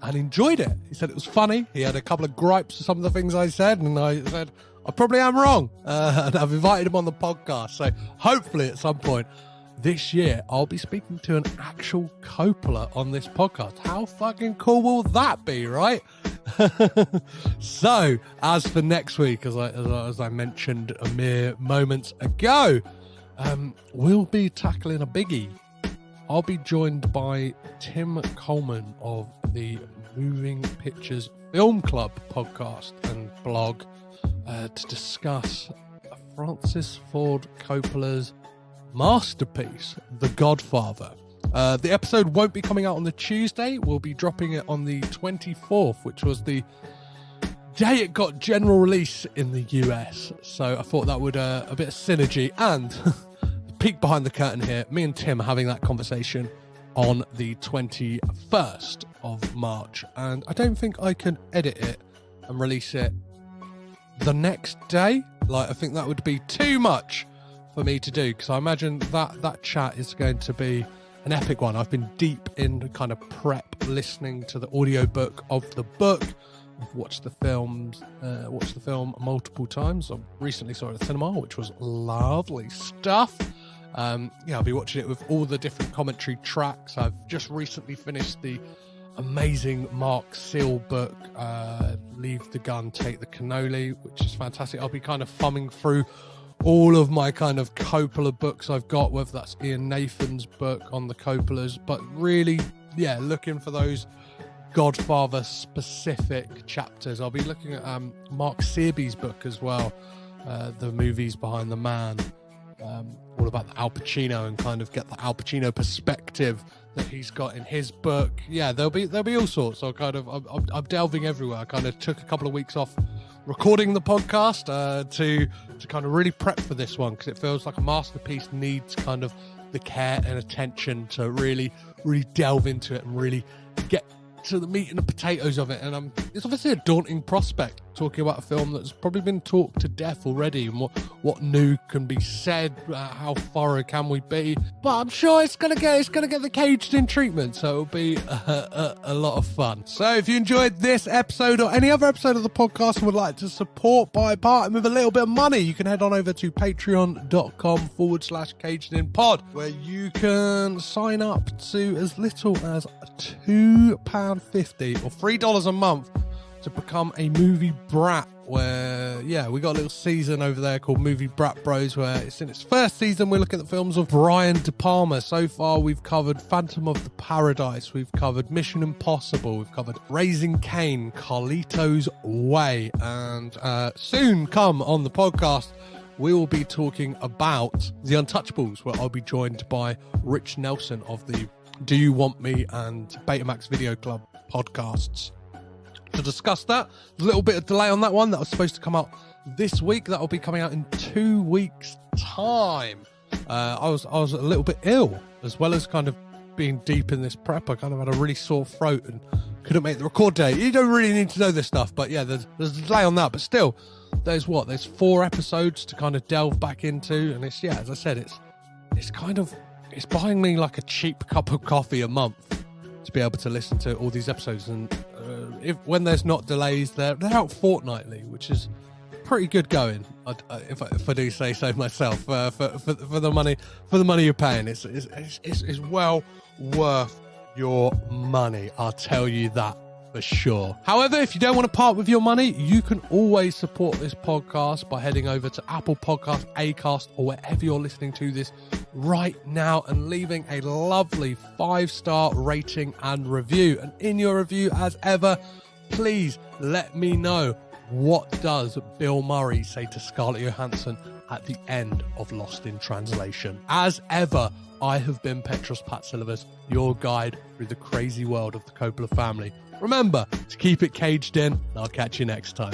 and enjoyed it. He said it was funny. He had a couple of gripes to some of the things I said, and I said, I probably am wrong. And I've invited him on the podcast. So hopefully at some point this year, I'll be speaking to an actual Coppola on this podcast. How fucking cool will that be, right? So, as for next week, as I mentioned a mere moments ago, we'll be tackling a biggie. I'll be joined by Tim Coleman of the Moving Pictures Film Club podcast and blog to discuss Francis Ford Coppola's masterpiece, The Godfather. The episode won't be coming out on the Tuesday. We'll be dropping it on the 24th, which was the day it got general release in the US. So I thought that would a bit of synergy. And peek behind the curtain here, me and Tim are having that conversation on the 21st of March. And I don't think I can edit it and release it the next day. Like, I think that would be too much for me to do, because I imagine that chat is going to be an epic one. I've been deep in kind of prep, listening to the audiobook of the book. I've watched the film multiple times. I recently saw it at the cinema, which was lovely stuff. I'll be watching it with all the different commentary tracks. I've just recently finished the amazing Mark Seal book, Leave the Gun, Take the Cannoli, which is fantastic. I'll be kind of thumbing through all of my kind of Coppola books I've got, whether that's Ian Nathan's book on the Coppolas, but really, yeah, looking for those Godfather specific chapters. I'll be looking at Mark Searby's book as well, The Movies Behind the Man, all about the Al Pacino, and kind of get the Al Pacino perspective that he's got in his book. Yeah, there'll be all sorts. I'm delving everywhere. I kind of took a couple of weeks off recording the podcast to kind of really prep for this one, because it feels like a masterpiece needs kind of the care and attention to really delve into it and really get to the meat and the potatoes of it. And it's obviously a daunting prospect, talking about a film that's probably been talked to death already, and what new can be said, how thorough can we be, but I'm sure it's gonna get the Caged In treatment, so it'll be a lot of fun. So if you enjoyed this episode or any other episode of the podcast and would like to support by parting with a little bit of money, you can head on over to patreon.com/CagedInPod, where you can sign up to as little as £2.50 or $3 a month to become a movie brat where, yeah, we got a little season over there called Movie Brat Bros, where it's in its first season. We're looking at the films of Brian De Palma. So far, we've covered Phantom of the Paradise, we've covered Mission Impossible, we've covered Raising Cain, Carlito's Way, and soon come on the podcast, we will be talking about The Untouchables, where I'll be joined by Rich Nelson of the Do You Want Me and Betamax Video Club podcasts to discuss that. There's a little bit of delay on that one. That was supposed to come out this week. That will be coming out in 2 weeks' time. I was a little bit ill, as well as kind of being deep in this prep. I kind of had a really sore throat and couldn't make the record date. You don't really need to know this stuff, but yeah, there's a delay on that. But still, there's 4 episodes to kind of delve back into, and it's, yeah, as I said, it's buying me like a cheap cup of coffee a month to be able to listen to all these episodes. And when there's not delays, they're out fortnightly, which is pretty good going. If I do say so myself, for the money you're paying, it's well worth your money. I'll tell you that for sure. However, if you don't want to part with your money, you can always support this podcast by heading over to Apple Podcasts, Acast, or wherever you're listening to this right now and leaving a lovely 5-star rating and review. And in your review, as ever, please let me know, what does Bill Murray say to Scarlett Johansson at the end of Lost in Translation? As ever, I have been Petros Patsilivas, your guide through the crazy world of the Coppola family. Remember to keep it caged in, and I'll catch you next time.